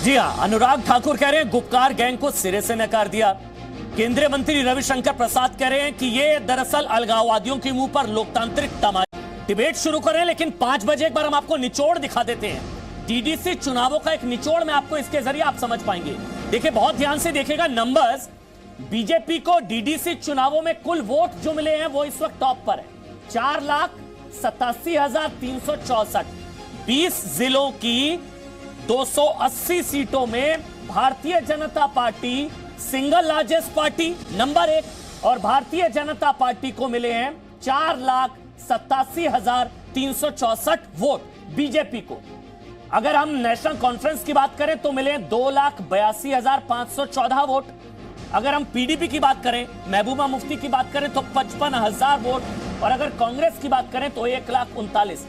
जी हां, अनुराग ठाकुर कह रहे हैं गुपकार गैंग को सिरे से नकार दिया। केंद्रीय मंत्री रविशंकर प्रसाद कह रहे हैं कि ये दरअसल अलगाववादियों के मुंह पर लोकतांत्रिक तमाचा। डिबेट शुरू करें, लेकिन 5 बजे एक बार हम आपको निचोड़ दिखा देते हैं। डीडीसी चुनावों का एक निचोड़ मैं आपको इसके जरिए आप समझ पाएंगे। देखिए, बहुत ध्यान से देखिएगा नंबर्स। बीजेपी को डीडीसी चुनावों में कुल वोट जो मिले हैं वो इस वक्त टॉप पर है, 4,87,364। 20 जिलों की 280 सीटों में Bharatiya Janata party single largest party number 1, और भारतीय जनता पार्टी को मिले हैं 4,87,364 वोट बीजेपी को। अगर हम नेशनल कॉन्फ्रेंस की बात करें तो मिले 2,82,514 वोट। अगर हम पीडीपी की बात करें, महबूबा मुफ्ती की बात करें तो 55,000 वोट, और अगर कांग्रेस की बात करें तो 1,39,000।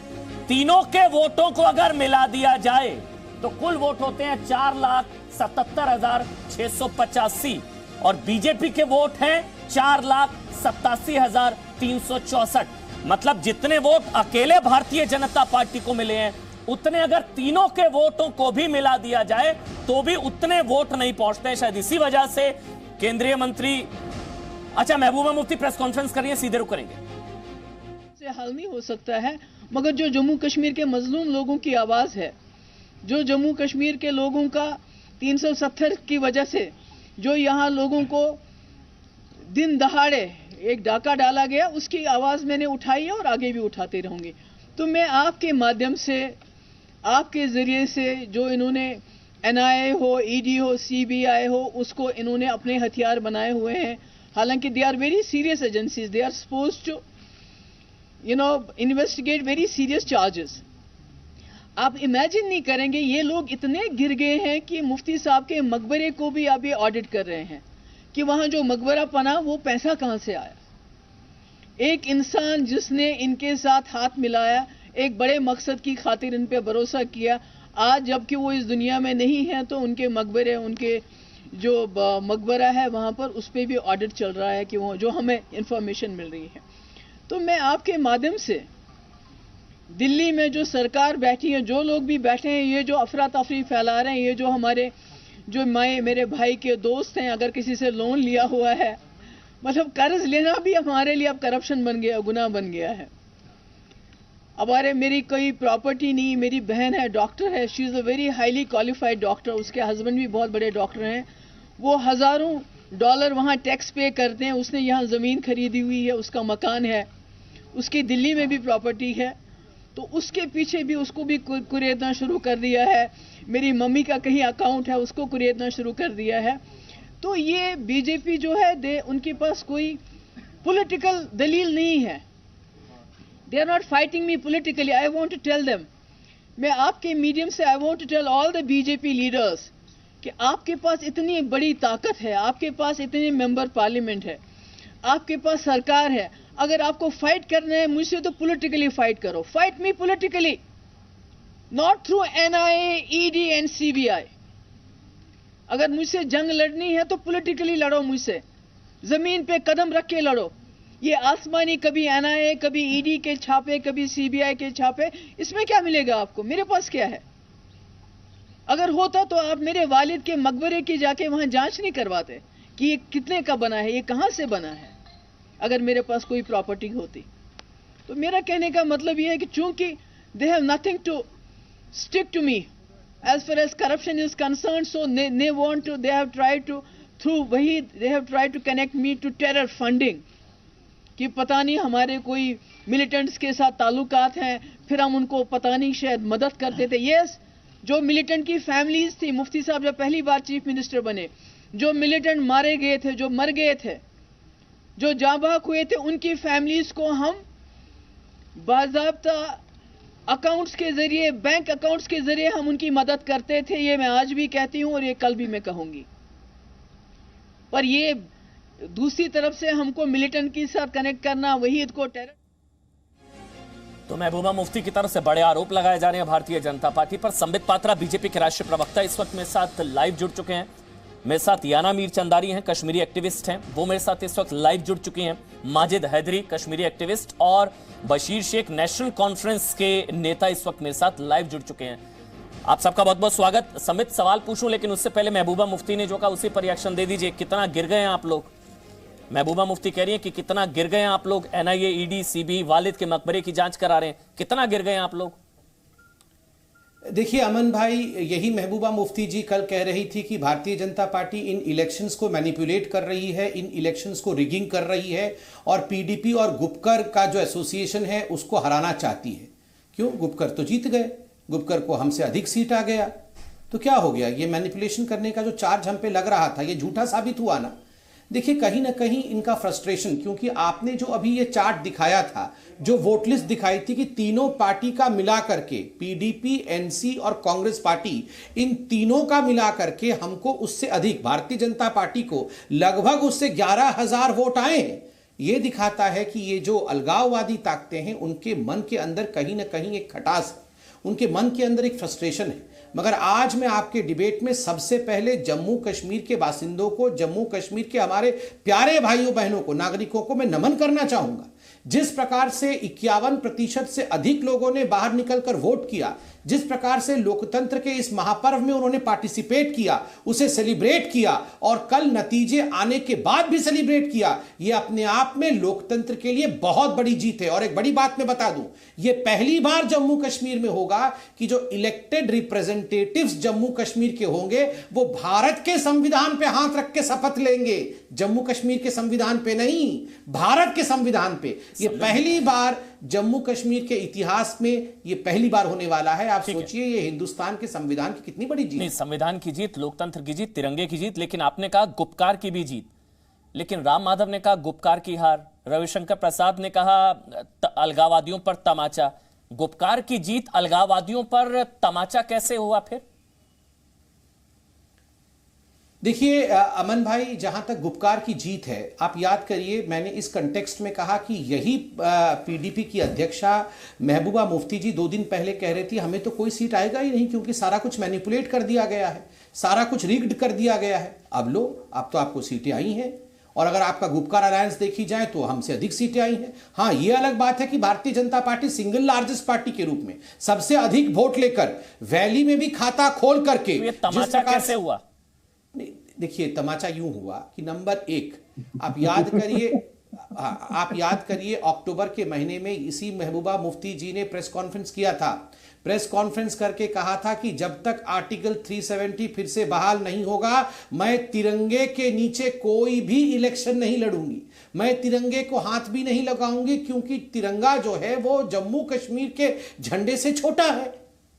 तीनों के वोटों को अगर मिला दिया जाए तो कुल वोट होते हैं 4,77,685, और बीजेपी के वोट हैं 4,87,364। मतलब जितने वोट अकेले भारतीय जनता पार्टी को मिले हैं, उतने अगर तीनों के वोटों को भी मिला दिया जाए तो भी उतने वोट नहीं पहुंचते। शायद इसी वजह से केंद्रीय मंत्री, अच्छा महबूबा मुफ्ती प्रेस कॉन्फ्रेंस कर रही है, सीधे रुक करेंगे। से हल नहीं हो सकता है, मगर जो जम्मू कश्मीर के मजलूम लोगों की आवाज है, जो जम्मू कश्मीर के लोगों का 370 की वजह से जो यहाँ लोगों को दिन दहाड़े एक डाका डाला गया, उसकी आवाज मैंने उठाई है और आगे भी उठाते रहूंगी। तो मैं आपके माध्यम से, आपके जरिए से, जो इन्होंने एनआईए हो, ईडी हो, सीबीआई हो, उसको इन्होंने अपने हथियार बनाए हुए हैं। हालांकि they are very serious agencies, they are supposed to investigate very serious charges. आप इमेजिन नहीं करेंगे, ये लोग इतने गिर गए हैं कि मुफ्ती साहब के मकबरे को भी आप ये ऑडिट कर रहे हैं कि वहां जो मकबरा बना वो पैसा कहां से आया। एक इंसान जिसने इनके साथ हाथ मिलाया, एक बड़े मकसद की खातिर इन पे भरोसा किया, आज जबकि वो इस दुनिया में नहीं है तो उनके मकबरे, उनके जो मकबरा है वहां पर उस पर भी ऑडिट चल रहा है कि वो जो हमें इंफॉर्मेशन मिल रही है। तो मैं आपके माध्यम से दिल्ली में जो सरकार बैठी है, जो लोग भी बैठे हैं, ये जो अफरा तफरी फैला रहे हैं, ये जो हमारे जो मेरे भाई के दोस्त हैं, अगर किसी से लोन लिया हुआ है, मतलब कर्ज लेना भी हमारे लिए अब करप्शन बन गया, गुनाह बन गया है। मेरी कोई प्रॉपर्टी नहीं, मेरी बहन है, डॉक्टर है, she is a very highly qualified doctor, उसके हस्बैंड भी बहुत बड़े डॉक्टर हैं, वो हजारों डॉलर वहां टैक्स पे करते हैं। उसने यहाँ जमीन खरीदी हुई है, उसका मकान है, उसकी दिल्ली में भी प्रॉपर्टी है, तो उसके पीछे भी उसको भी कुरेदना शुरू कर दिया है। मेरी मम्मी का कहीं अकाउंट है, उसको कुरेदना शुरू कर दिया है। तो ये बीजेपी जो है, उनके पास कोई पॉलिटिकल दलील नहीं है। They are not fighting me politically. I want to tell them, मैं आपके मीडियम से I want to tell all the BJP leaders कि आपके पास इतनी बड़ी ताकत है, आपके पास इतने मेंबर पार्लियामेंट है, आपके पास सरकार है। अगर आपको फाइट करना है मुझसे तो पॉलिटिकली फाइट करो। Fight me politically, not through NIA, ED and CBI. अगर मुझसे जंग लड़नी है तो पॉलिटिकली लड़ो, मुझसे जमीन पे कदम रख के लड़ो। ये आसमानी कभी एनआईए, कभी ईडी के छापे, कभी सीबीआई के छापे, इसमें क्या मिलेगा आपको? मेरे पास क्या है? अगर होता तो आप मेरे वालिद के मकबरे की जाके वहां जांच नहीं करवाते कि ये कितने का बना है, ये कहां से बना है। अगर मेरे पास कोई प्रॉपर्टी होती तो मेरा कहने का मतलब यह है कि चूंकि they have nothing to stick to me as far as corruption is concerned, so they have tried to connect me to terror funding, कि पता नहीं हमारे कोई मिलिटेंट्स के साथ ताल्लुकात हैं, फिर हम उनको पता नहीं शायद मदद करते थे। यस, जो मिलिटेंट की फैमिलीज थी, मुफ्ती साहब जब पहली बार चीफ मिनिस्टर बने, जो मिलिटेंट मारे गए थे, जो मर गए थे, जो जाँ बहक हुए थे, उनकी फैमिलीज को हम बाज़ाब्ता अकाउंट्स के जरिए, बैंक अकाउंट्स के जरिए हम उनकी मदद करते थे। ये मैं आज भी कहती हूं और ये कल भी मैं कहूंगी। पर ये दूसरी तरफ से हमको मिलिटेंट के साथ कनेक्ट करना, वहीद को टेरर। तो महबूबा मुफ्ती की तरफ से बड़े आरोप लगाए जा रहे हैं भारतीय जनता पार्टी पर। संबित पात्रा बीजेपी के राष्ट्रीय प्रवक्ता इस वक्त मेरे साथ लाइव जुड़ चुके हैं। मेरे साथ याना मीर चंदारी हैं, कश्मीरी एक्टिविस्ट हैं, वो मेरे साथ इस वक्त लाइव जुड़ चुकी हैं। माजिद हैदरी, कश्मीरी एक्टिविस्ट, और बशीर शेख, नेशनल कॉन्फ्रेंस के नेता, इस वक्त मेरे साथ लाइव जुड़ चुके हैं। आप सबका बहुत बहुत स्वागत। समित सवाल पूछूं लेकिन उससे पहले महबूबा मुफ्ती ने जो कहा उसी पर रिएक्शन दे दीजिए। कितना गिर गए हैं आप लोग? महबूबा मुफ्ती कह रही हैं कि कितना गिर गए हैं आप लोग। एनआईए, ईडी, सीबीआई वालिद के मकबरे की जांच करा रहे हैं, कितना गिर गए हैं आप लोग? देखिए अमन भाई, यही महबूबा मुफ्ती जी कल कह रही थी कि भारतीय जनता पार्टी इन इलेक्शंस को मैनिपुलेट कर रही है, इन इलेक्शंस को रिगिंग कर रही है और पीडीपी और गुपकर का जो एसोसिएशन है उसको हराना चाहती है। क्यों? गुपकर तो जीत गए, गुपकर को हमसे अधिक सीट आ गया, तो क्या हो गया? ये मैनिपुलेशन करने का जो चार्ज हम पे लग रहा था ये झूठा साबित हुआ ना। देखिए कहीं ना कहीं इनका फ्रस्ट्रेशन, क्योंकि आपने जो अभी ये चार्ट दिखाया था, जो वोट लिस्ट दिखाई थी कि तीनों पार्टी का मिला करके, पीडीपी, एनसी और कांग्रेस पार्टी, इन तीनों का मिला करके हमको उससे अधिक, भारतीय जनता पार्टी को लगभग उससे 11,000 वोट आए हैं। ये दिखाता है कि ये जो अलगाववादी ताकतें हैं उनके मन के अंदर कहीं ना कहीं एक खटास है, उनके मन के अंदर एक फ्रस्ट्रेशन है। मगर आज मैं आपके डिबेट में सबसे पहले जम्मू कश्मीर के बासिंदों को, जम्मू कश्मीर के हमारे प्यारे भाइयों बहनों को, नागरिकों को मैं नमन करना चाहूंगा। जिस प्रकार से 51% से अधिक लोगों ने बाहर निकलकर वोट किया, जिस प्रकार से लोकतंत्र के इस महापर्व में उन्होंने पार्टिसिपेट किया, उसे सेलिब्रेट किया और कल नतीजे आने के बाद भी सेलिब्रेट किया, यह अपने आप में लोकतंत्र के लिए बहुत बड़ी जीत है। और एक बड़ी बात मैं बता दूं, यह पहली बार जम्मू कश्मीर में होगा कि जो इलेक्टेड रिप्रेजेंटेटिव्स जम्मू कश्मीर के होंगे वो भारत के संविधान पे हाथ रख के शपथ लेंगे। जम्मू कश्मीर के संविधान पे नहीं, भारत के संविधान पे। यह पहली बार जम्मू कश्मीर के इतिहास में ये पहली बार होने वाला है। आप सोचिए ये हिंदुस्तान के संविधान की कितनी बड़ी जीत। नहीं, संविधान की जीत, लोकतंत्र की जीत, तिरंगे की जीत, लेकिन आपने कहा गुपकार की भी जीत। लेकिन राम माधव ने कहा गुपकार की हार, रविशंकर प्रसाद ने कहा अलगाववादियों पर तमाचा। गुपकार की जीत, अलगाववादियों पर तमाचा कैसे हुआ फिर? देखिए अमन भाई, जहां तक गुपकार की जीत है, आप याद करिए मैंने इस कंटेक्स्ट में कहा कि यही पीडीपी की अध्यक्षा महबूबा मुफ्ती जी 2 दिन पहले कह रही थी हमें तो कोई सीट आएगा ही नहीं क्योंकि सारा कुछ मैनिपुलेट कर दिया गया है, सारा कुछ रिग्ड कर दिया गया है। अब लो, अब तो आपको सीटें आई हैं और अगर आपका गुपकार अलायंस देखी जाए तो हमसे अधिक सीटें आई हैं। हाँ, ये अलग बात है कि Bharatiya Janata party single largest party के रूप में सबसे अधिक वोट लेकर वैली में भी खाता खोल करके, तमाचा कैसे हुआ? देखिए तमाचा यूं हुआ कि नंबर 1, आप याद करिए अक्टूबर के महीने में इसी महबूबा मुफ्ती जी ने प्रेस कॉन्फ्रेंस किया था। प्रेस कॉन्फ्रेंस करके कहा था कि जब तक आर्टिकल 370 फिर से बहाल नहीं होगा मैं तिरंगे के नीचे कोई भी इलेक्शन नहीं लड़ूंगी, मैं तिरंगे को हाथ भी नहीं लगाऊंगी क्योंकि तिरंगा जो है वो जम्मू कश्मीर के झंडे से छोटा है।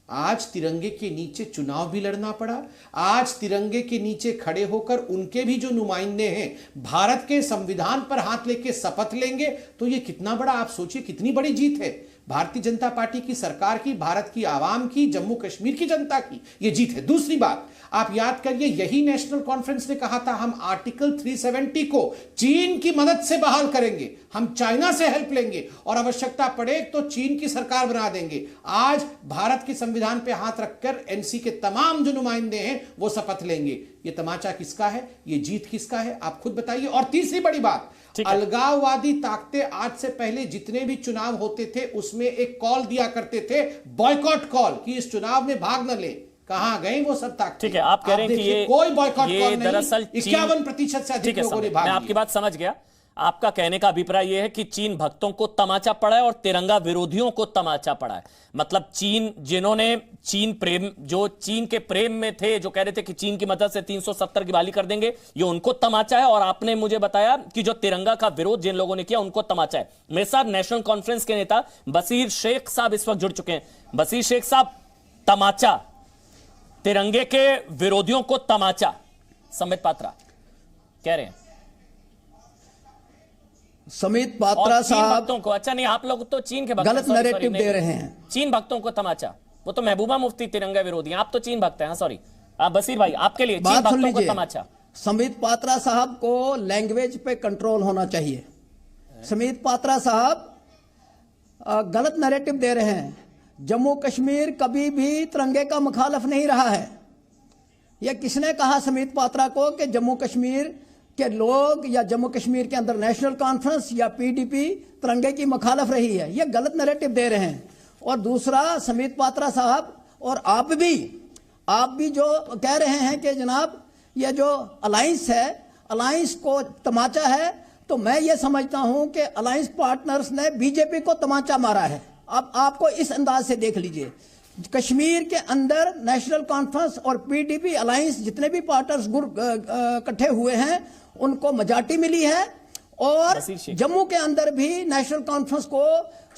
आज तिरंगे के नीचे चुनाव भी लड़ना पड़ा। आज तिरंगे के नीचे खड़े होकर उनके भी जो नुमाइंदे हैं भारत के संविधान पर हाथ लेके शपथ लेंगे, तो ये कितना बड़ा, आप सोचिए कितनी बड़ी जीत है भारतीय जनता पार्टी की, सरकार की, भारत की आवाम की, जम्मू कश्मीर की जनता की ये जीत है। दूसरी बात, आप याद करिए यही नेशनल कॉन्फ्रेंस ने कहा था हम आर्टिकल 370 को चीन की मदद से बहाल करेंगे, हम चाइना से हेल्प लेंगे और आवश्यकता पड़े तो चीन की सरकार बना देंगे। आज भारत के संविधान पे हाथ रखकर एनसी के तमाम जो नुमाइंदे हैं वो शपथ लेंगे। ये तमाचा किसका है? ये जीत किसका है? आप खुद बताइए। और तीसरी बड़ी बात, अलगाववादी ताकतें आज से पहले जितने भी चुनाव होते थे उसमें एक कॉल दिया करते थे, बॉयकॉट कॉल, कि इस चुनाव में भाग न ले। कहां गई वो सब ताकतें? ठीक है, आप कह रहे हैं कि ये कोई बॉयकॉट कॉल नहीं, दरअसल 51% से अधिक लोगों ने भाग लिया। मैं आपकी बात समझ गया। आपका कहने का अभिप्राय यह है कि चीन भक्तों को तमाचा पड़ा है और तिरंगा विरोधियों को तमाचा पड़ा है। मतलब चीन, जिन्होंने चीन प्रेम, जो चीन के प्रेम में थे, जो कह रहे थे कि चीन की मदद से 370 की बहाली कर देंगे, ये उनको तमाचा है। और आपने मुझे बताया कि जो तिरंगा का विरोध जिन लोगों ने किया उनको तमाचा है। मेरे साथ नेशनल कॉन्फ्रेंस के नेता बशीर शेख साहब इस वक्त जुड़ चुके हैं। बशीर शेख साहब, तमाचा, तिरंगे के विरोधियों को तमाचा, समित पात्रा कह रहे हैं। समित पात्रा साहब भक्तों को, अच्छा नहीं, आप लोग तो चीन के भक्त, गलत नैरेटिव दे रहे हैं। चीन भक्तों को तमाचा, वो तो महबूबा मुफ्ती तिरंगा विरोधी हैं, आप तो चीन भक्त हैं। सॉरी, आप बशीर भाई, आपके लिए चीन भक्तों को तमाचा। समित पात्रा साहब को लैंग्वेज पे कंट्रोल होना चाहिए। समित पात्रा साहब गलत नैरेटिव दे रहे हैं। जम्मू कश्मीर कभी भी तिरंगे का मुखालिफ नहीं रहा है। यह किसने कहा समित पात्रा को कि जम्मू कश्मीर के लोग या जम्मू कश्मीर के अंदर नेशनल कॉन्फ्रेंस या पीडीपी तिरंगे की मुखालिफ रही है? यह गलत नैरेटिव दे रहे हैं। और दूसरा, समित पात्रा साहब और आप भी जो कह रहे हैं कि जनाब ये जो अलायंस है, अलायंस को तमाचा है, तो मैं ये समझता हूं कि अलायंस पार्टनर्स ने बीजेपी को तमाचा मारा है। अब आपको इस अंदाज से देख लीजिए, कश्मीर के अंदर नेशनल कॉन्फ्रेंस और पीडीपी अलायंस जितने भी पार्टनर्स इकट्ठे हुए हैं उनको मेजॉरिटी मिली है, और जम्मू के अंदर भी नेशनल कॉन्फ्रेंस को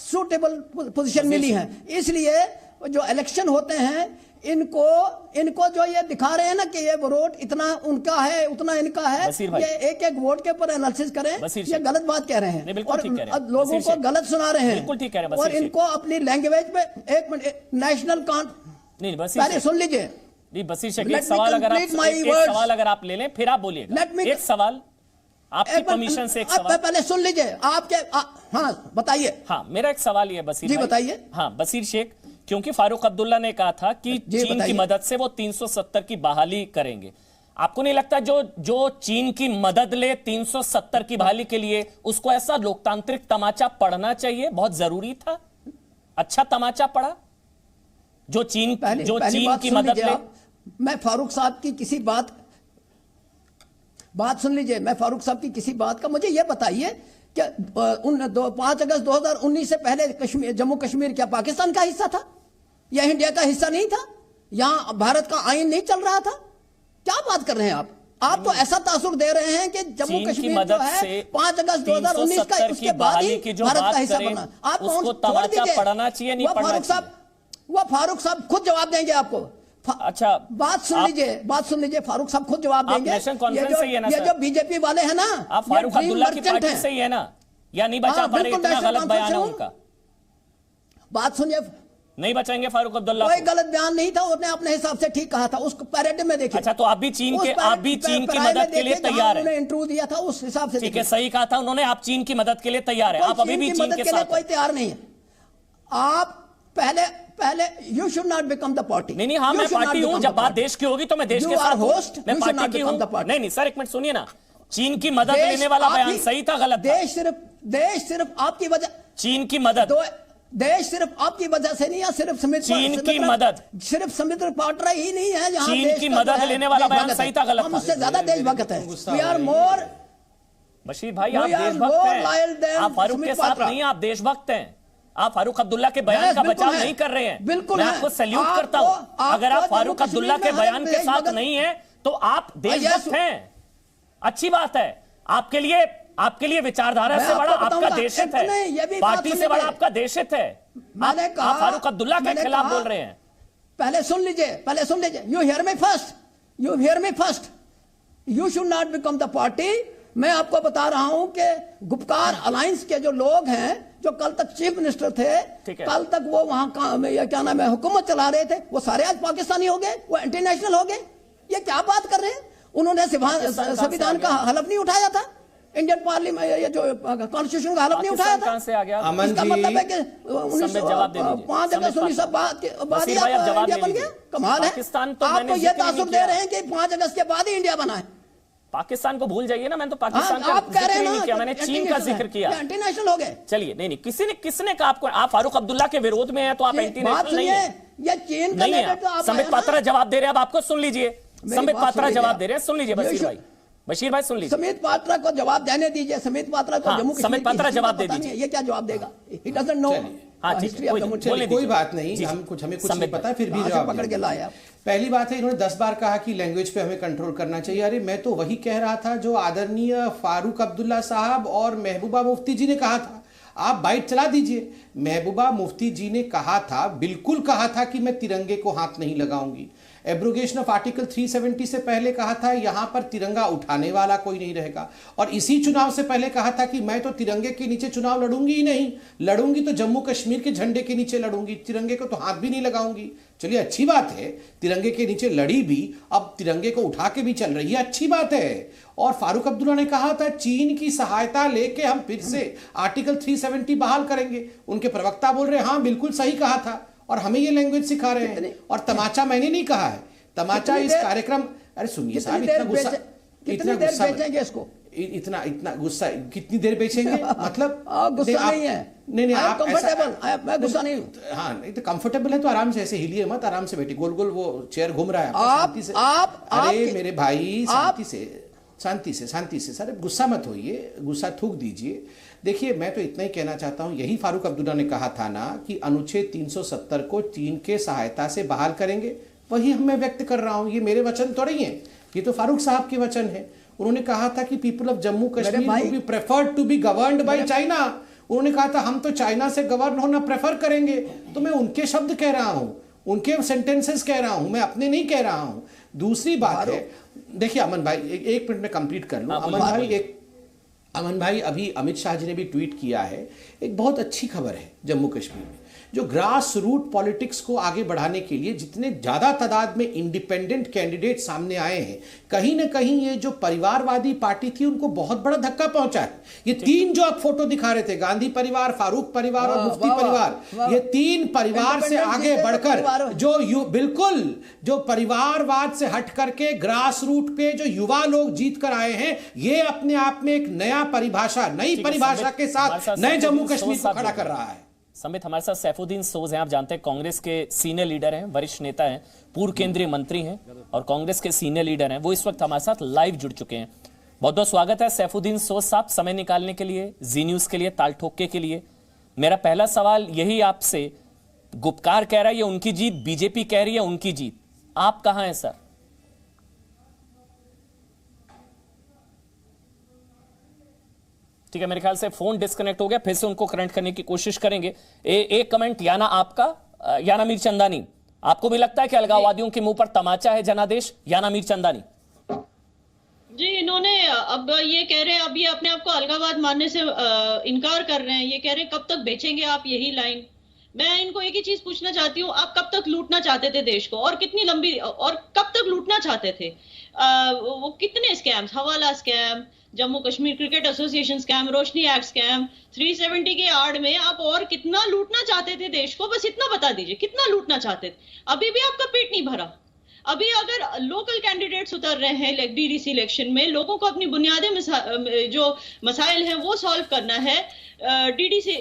सूटेबल पोजीशन मिली है। इसलिए जो इलेक्शन होते हैं इनको जो ये दिखा रहे हैं ना कि ये वोट इतना उनका है उतना इनका है, ये एक एक वोट के ऊपर एनालिसिस करें, ये गलत बात कह रहे हैं और लोगों को गलत सुना रहे हैं और इनको अपनी लैंग्वेज पे एक मिनट नेशनल पहले सुन लीजिए। बशीर शेख, एक सवाल अगर आप ले लें फिर आप बोलिएगा। एक सवाल आपकी परमिशन से, एक सवाल पहले सुन लीजिए आपके। हाँ बताइए। हाँ, मेरा एक सवाल ये बशीर जी बताइए। हाँ बशीर शेख, क्योंकि फारूक अब्दुल्ला ने कहा था कि चीन की मदद से वो 370 की बहाली करेंगे, आपको नहीं लगता जो चीन की मदद ले 370 की बहाली के लिए उसको ऐसा लोकतांत्रिक तमाचा पड़ना चाहिए? बहुत जरूरी था, अच्छा तमाचा पड़ा जो चीन की मदद ले। मैं फारूक साहब की किसी बात सुन लीजिए, मैं फारूक साहब की किसी बात का मुझे यह बताइए कि 5 अगस्त 2019 से पहले जम्मू कश्मीर क्या पाकिस्तान का हिस्सा था या इंडिया का हिस्सा नहीं था? यहां भारत का आईन नहीं चल रहा था? क्या बात कर रहे हैं आप तो ऐसा तासुर दे रहे हैं कि जम्मू कश्मीर जो है 5 अगस्त 2019 का उसके बाद ही भारत का हिस्सा बना। आप उसको तमाचा पड़ना चाहिए नहीं पड़ना चाहिए? वो फारूक साहब खुद जवाब देंगे आपको। अच्छा बात सुन लीजिए, फारूक साहब खुद जवाब देंगे। नेशनल कॉन्फ्रेंस से ही है ना ये जो बीजेपी वाले हैं ना, आप फारूक अब्दुल्ला की पार्टी से ही है ना, या नहीं बचा पा रहे? इतना गलत बयान है उनका। बात सुनिए, नहीं बचाएंगे फारूक अब्दुल्ला? कोई गलत बयान नहीं था, उन्होंने अपने हिसाब से ठीक कहा था। उसको पैरेड में देखिए। अच्छा, तो आप भी चीन की मदद के लिए तैयार है? इंटरव्यू दिया था उस हिसाब से। ठीक है, सही कहा था उन्होंने, आप चीन की मदद के लिए तैयार है। आप अभी भी चीन के साथ? कोई तैयार नहीं है। आप पहले you should not become the party. नहीं, हाँ मैं पार्टी हूं, जब बात देश की होगी तो मैं देश के साथ होस्ट, मैं पार्टी की हूं। नहीं सर, एक मिनट सुनिए ना, चीन की मदद लेने वाला बयान सही था गलत? देश सिर्फ आपकी वजह, चीन की मदद, देश सिर्फ आपकी वजह से नहीं है, सिर्फ चीन की मदद, सिर्फ समुद्र पार्टनर ही नहीं है जहां चीन की मदद लेने वाला बयान सही था गलत? हम उससे ज्यादा देशभक्त हैं। We are more. बशीर भाई, आप देशभक्त हैं, आप फारूक के साथ नहीं, आप देशभक्त हैं। आप फारूक अब्दुल्ला के बयान का बचाव नहीं कर रहे हैं। बिल्कुल, मैं आपको सैल्यूट करता हूं। अगर आप फारूक अब्दुल्ला के बयान के साथ नहीं है तो आप देशभक्त हैं, अच्छी बात है। आपके लिए विचारधारा से बड़ा आपका देशहित है, पार्टी से बड़ा आपका देशहित है। आप फारूक अब्दुल्ला के खिलाफ बोल रहे हैं। पहले सुन लीजिए। You hear me first. You should not become the party. मैं आपको बता रहा हूं कि गुपकार अलायंस के जो लोग हैं, जो कल तक चीफ मिनिस्टर थे, कल तक वो वहां क्या नाम है हुकूमत चला रहे थे, वो सारे आज पाकिस्तानी हो गए, वो इंटरनेशनल हो गए। ये क्या बात कर रहे हैं? उन्होंने संविधान का हलफ नहीं उठाया था, इंडियन पार्लियामेंट ये जो कॉन्स्टिट्यूशन का हलफ नहीं उठाया था। इसका मतलब है कि 5 अगस्त 19 बाद इंडिया बन गया। कमाल है। आप तो ये तासुर दे रहे हैं कि 5 अगस्त के बाद ही इंडिया बना है। पाकिस्तान को भूल जाइए ना, मैंने तो पाकिस्तान का जिक्र ही नहीं किया, मैंने चीन का जिक्र किया। इंटरनेशनल हो गए। चलिए, नहीं किसने कहा आपको? आप फारूक अब्दुल्ला के विरोध में है तो आप इंटरनेशनल नहीं है। ये चीन का नहीं है। संबित पात्रा जवाब दे रहे हैं, अब आपको सुन लीजिए। संबित पात्रा जवाब दे रहे हैं, सुन लीजिए बशीर भाई सुन लीजिए। समित पात्रा को जवाब देने दीजिए। समित पात्रा को जम्मू कश्मीर समित पात्रा जवाब दे दीजिए। ये क्या जवाब देगा? He doesn't know. कोई बात नहीं, हमें कुछ नहीं पता, फिर भी जवाब पकड़ के लाया। पहली बात है, इन्होंने 10 बार कहा कि लैंग्वेज पे हमें कंट्रोल करना चाहिए। अरे मैं तो वही कह रहा था जो आदरणीय फारूक अब्दुल्ला साहब और महबूबा मुफ्ती जी ने कहा था। आप बाइट चला दीजिए। महबूबा मुफ्ती जी ने कहा था, बिल्कुल कहा था कि मैं तिरंगे को हाथ नहीं लगाऊंगी। एब्रोगेशन ऑफ आर्टिकल 370 से पहले कहा था यहां पर तिरंगा उठाने वाला कोई नहीं रहेगा। और इसी चुनाव से पहले कहा था कि मैं तो तिरंगे के नीचे चुनाव लड़ूंगी ही नहीं, लड़ूंगी तो जम्मू कश्मीर के झंडे के नीचे लड़ूंगी, तिरंगे को तो हाथ भी नहीं लगाऊंगी। चलिए, अच्छी बात है, तिरंगे के नीचे लड़ी भी, अब तिरंगे को उठा के भी चल रही है, अच्छी बात है। और फारूक अब्दुल्ला ने कहा था चीन की सहायता लेके हम फिर से आर्टिकल 370 बहाल करेंगे। उनके प्रवक्ता बोल रहे हैं हाँ बिल्कुल सही कहा था, और हमें ये लैंग्वेज सिखा रहे हैं। और तमाचा मैंने नहीं कहा है, तमाचा इस कार्यक्रम। अरे सुनिए साहब, इतना गुस्सा बेचेंगे इसको, इतना गुस्सा कितनी देर बेचेंगे? मतलब गुस्सा नहीं है, नहीं आप कंफर्टेबल, मैं गुस्सा नहीं हूं। हाँ नहीं तो कंफर्टेबल है तो आराम से ऐसे हिलिए मत, आराम से बैठिए, गोल गोल वो चेयर घूम रहा है शांति से। अरे मेरे भाई शांति से सर गुस्सा मत होइए, गुस्सा थूक दीजिए। देखिए मैं तो इतना ही कहना चाहता हूं, यही फारूक अब्दुल्ला ने कहा था ना कि अनुच्छेद 370 को चीन के सहायता से बहाल करेंगे, वही मैं व्यक्त कर रहा हूं। ये मेरे वचन तो नहीं है, ये तो फारूक साहब के वचन है। उन्होंने कहा था कि people of Jammu Kashmir will be preferred to be governed by China. उन्होंने कहा था हम तो चाइना से गवर्न होना प्रेफर करेंगे। तो मैं उनके शब्द कह रहा हूं, उनके सेंटेंसेस कह रहा हूं, मैं अपने नहीं कह रहा हूं। दूसरी बात है, देखिए अमन भाई एक मिनट में कंप्लीट कर लूं। अमन भाई अभी अमित शाह जी ने भी ट्वीट किया है, एक बहुत अच्छी खबर है जम्मू कश्मीर में, जो ग्रास रूट पॉलिटिक्स को आगे बढ़ाने के लिए जितने ज्यादा तादाद में इंडिपेंडेंट कैंडिडेट सामने आए हैं, कहीं ना कहीं ये जो परिवारवादी पार्टी थी उनको बहुत बड़ा धक्का पहुंचा है। ये तीन जो आप फोटो दिखा रहे थे, गांधी परिवार, फारूक परिवार और मुफ्ती परिवार, ये तीन परिवार से आगे बढ़कर बिल्कुल जो परिवारवाद से हट करके ग्रास रूट पे जो युवा लोग जीत कर आए हैं, ये अपने आप में एक नया परिभाषा, नई परिभाषा के साथ नए जम्मू कश्मीर को खड़ा कर रहा है। समित हमारे साथ सैफुद्दीन सोज हैं, आप जानते हैं कांग्रेस के सीनियर लीडर हैं, वरिष्ठ नेता हैं, पूर्व केंद्रीय मंत्री हैं और कांग्रेस के सीनियर लीडर हैं। वो इस वक्त हमारे साथ लाइव जुड़ चुके हैं। बहुत बहुत स्वागत है सैफुद्दीन सोज साहब, समय निकालने के लिए, जी न्यूज के लिए, ताल ठोके के लिए। मेरा पहला सवाल यही आपसे, गुपकार कह रहा है ये उनकी जीत, बीजेपी कह रही है उनकी जीत, आप कहां हैं सर? ठीक है, मेरे ख्याल से फोन डिस्कनेक्ट हो गया, फिर से उनको कनेक्ट करने की कोशिश करेंगे। एक कमेंट याना आपका, याना मीरचंदानी, आपको भी लगता है कि अलगाववादियों के मुंह पर तमाचा है जनादेश? याना मीरचंदानी जी, इन्होंने अब ये कह रहे हैं, अब ये अपने आप को अलगाववाद मानने से इनकार कर रहे हैं। ये कह रहे हैं कब तक बेचेंगे आप यही लाइन। मैं इनको एक ही चीज पूछना चाहती हूँ, आप कब तक लूटना चाहते थे देश को, और कितनी लंबी, और कब तक लूटना चाहते थे? वो कितने scams, hawala scam, Jammu Kashmir cricket association scam, Roshni act scam, 370 के आड़ में आप और कितना लूटना चाहते थे देश को? बस इतना बता दीजिए, कितना लूटना चाहते थे? अभी भी आपका पेट नहीं भरा। अभी अगर लोकल कैंडिडेट्स उतर रहे हैं डीडीसी इलेक्शन में, लोगों को अपनी बुनियादी जो मसाइल हैं वो सॉल्व करना है, डीडीसी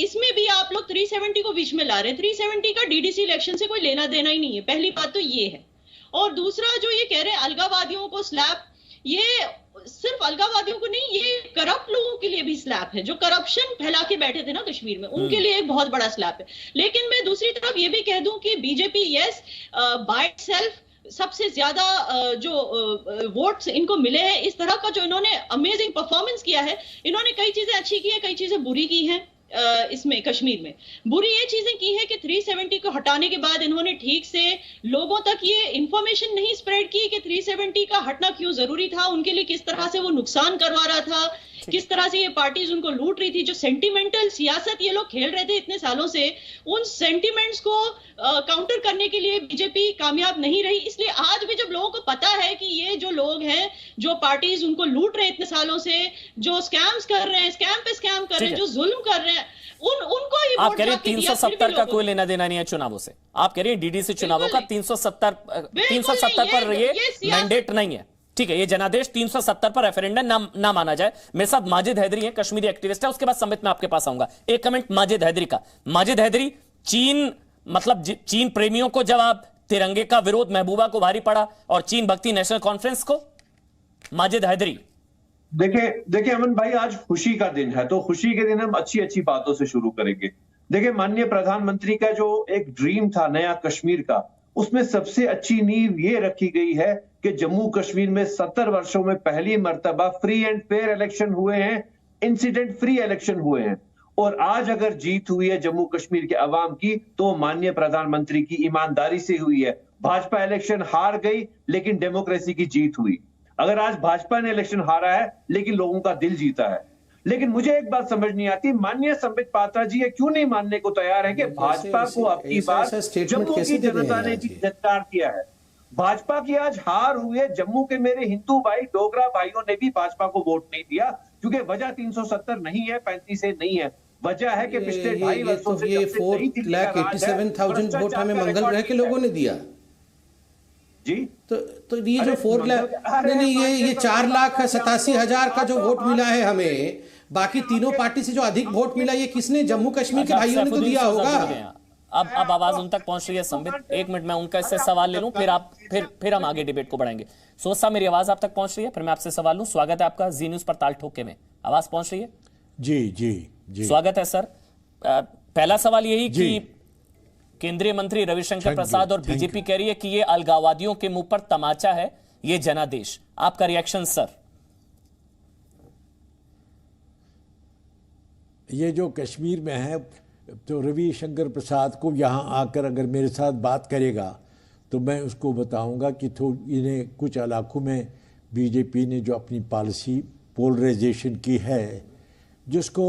इसमें भी आप लोग 370 को बीच में ला रहे हैं। 370 का डीडीसी इलेक्शन से कोई लेना देना ही नहीं है, पहली बात तो ये है। और दूसरा जो ये कह रहे हैं अलगाववादियों को स्लैब, ये सिर्फ अलगाववादियों को नहीं, ये करप्ट लोगों के लिए भी स्लैब है, जो करप्शन फैला के बैठे थे ना कश्मीर में, उनके लिए एक बहुत बड़ा स्लैब है। लेकिन मैं दूसरी तरफ ये भी कह दूं कि बीजेपी यस बाय सेल्फ सबसे ज्यादा जो वोट्स इनको मिले हैं, इस तरह का जो इन्होंने अमेजिंग परफॉर्मेंस किया है, इन्होंने कई चीजें अच्छी की है, कई चीजें बुरी की हैं। इसमें कश्मीर में बुरी ये चीजें की है कि 370 को हटाने के बाद इन्होंने ठीक से लोगों तक ये इंफॉर्मेशन नहीं स्प्रेड की कि 370 का हटना क्यों जरूरी था, उनके लिए किस तरह से वो नुकसान करवा रहा था, किस तरह से ये पार्टीज उनको लूट रही थी। जो सेंटिमेंटल सियासत ये लोग खेल रहे थे इतने सालों से, उन सेंटिमेंट्स को काउंटर करने के लिए बीजेपी कामयाब नहीं रही। इसलिए आज भी जब लोगों को पता है कि ये जो लोग हैं, जो पार्टीज उनको लूट रहे हैं इतने सालों से, जो स्कैम्स कर रहे हैं, स्कैम पे स्कैम कर रहे हैं, जो जुल्म कर रहे हैं, उनको ही आप कह रहे हैं 370 का कोई लेना देना नहीं है चुनावों से। आप कह रहे हैं डीडीसी चुनावों का 370 पर ये मैंडेट नहीं है। ठीक है, ये जनादेश 370 पर रेफरेंडम ना माना जाए। मेरे साथ माजिद हैदरी है, कश्मीरी एक्टिविस्ट है, उसके बाद समित में आपके पास आऊंगा। एक कमेंट माजिद हैदरी का। माजिद हैदरी, चीन मतलब चीन प्रेमियों को जवाब, तिरंगे का विरोध महबूबा को भारी पड़ा और चीन भक्ति नेशनल कॉन्फ्रेंस को। माजिद हैदरी देखिए अमन भाई, आज खुशी का दिन है, तो खुशी के दिन हम अच्छी अच्छी बातों से शुरू करेंगे। देखिए माननीय प्रधानमंत्री का जो एक ड्रीम था नया कश्मीर का, उसमें सबसे अच्छी नींव ये रखी गई है कि जम्मू कश्मीर में 70 वर्षों में पहली मर्तबा फ्री एंड फेयर इलेक्शन हुए हैं, इंसिडेंट फ्री इलेक्शन हुए हैं। और आज अगर जीत हुई है जम्मू कश्मीर के अवाम की, तो माननीय प्रधानमंत्री की ईमानदारी से हुई है। भाजपा इलेक्शन हार गई लेकिन डेमोक्रेसी की जीत हुई। अगर आज भाजपा ने इलेक्शन हारा है लेकिन लोगों का दिल जीता है। लेकिन मुझे एक बात समझ नहीं आती, माननीय संबित पात्रा जी ये क्यों नहीं मानने को तैयार है कि भाजपा को अब की बार जम्मू की जनता ने धिक्कार किया है। भाजपा की आज हार हुई है। जम्मू के मेरे हिंदू भाई, डोगरा भाइयों ने भी भाजपा को वोट नहीं दिया, क्योंकि वजह 370 नहीं है, 35 से नहीं है। वजह है कि पिछले 2.5 वर्षों से ये 4,87,000 वोट हमें मंगल ग्रह के लोगों ने दिया जी। तो ये जो 4 लाख नहीं, ये 4,87,000 का जो वोट मिला है हमें, बाकी तीनों पार्टी से जो अधिक वोट मिला ये किसने? जम्मू कश्मीर के भाइयों ने तो दिया होगा। अब आवाज उन तक पहुंच रही है संबित, एक मिनट मैं उनका इससे सवाल ले लूं, फिर हम आगे डिबेट को बढ़ाएंगे। सोच साहब मेरी आवाज आप तक पहुंच रही है? फिर मैं आपसे सवाल लूं। स्वागत है आपका जी न्यूज पर ताल ठोके में, आवाज पहुंच रही है? जी जी जी स्वागत है सर। पहला सवाल यही कि केंद्रीय मंत्री रविशंकर प्रसाद और बीजेपी कह रही है कि ये अलगाववादियों के मुंह पर तमाचा है ये जनादेश, आपका रिएक्शन सर? ये जो कश्मीर में है तो रविशंकर प्रसाद को यहाँ आकर अगर मेरे साथ बात करेगा तो मैं उसको बताऊंगा कि इन्हें कुछ इलाकों में बीजेपी ने जो अपनी पॉलिसी पोलराइजेशन की है, जिसको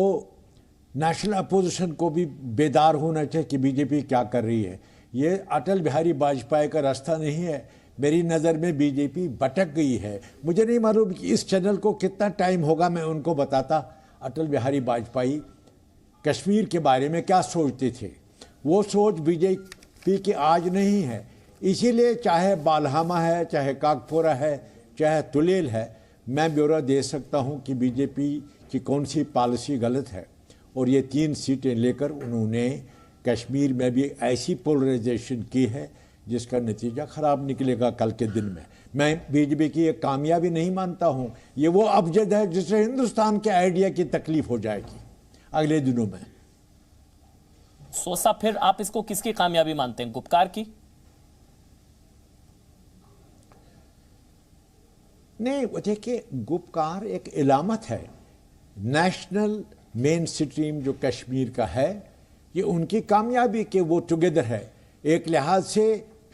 नेशनल अपोजिशन को भी बेदार होना चाहिए कि बीजेपी क्या कर रही है। ये अटल बिहारी वाजपेयी का रास्ता नहीं है। मेरी नज़र में बीजेपी भटक गई है। मुझे नहीं मालूम कि इस चैनल को कितना टाइम होगा मैं उनको बताता अटल बिहारी वाजपेयी कश्मीर के बारे में क्या सोचते थे। वो सोच बीजेपी की आज नहीं है। इसीलिए चाहे बालहामा है, चाहे कागपोरा है, चाहे तुलेल है, मैं ब्यौरा दे सकता हूं कि बीजेपी की कौन सी पॉलिसी गलत है। और ये 3 सीटें लेकर उन्होंने कश्मीर में भी ऐसी पोलराइजेशन की है जिसका नतीजा ख़राब निकलेगा कल के दिन में। मैं बीजेपी की एक कामयाबी नहीं मानता हूं। ये वो अबजद है जिससे हिंदुस्तान के आइडिया की तकलीफ हो जाएगी अगले दिनों में। सोसा फिर आप इसको किसकी कामयाबी मानते हैं, गुपकार की? नहीं, वो देखिए गुपकार एक इलामत है। नेशनल मेन स्ट्रीम जो कश्मीर का है ये उनकी कामयाबी के वो टुगेदर है। एक लिहाज से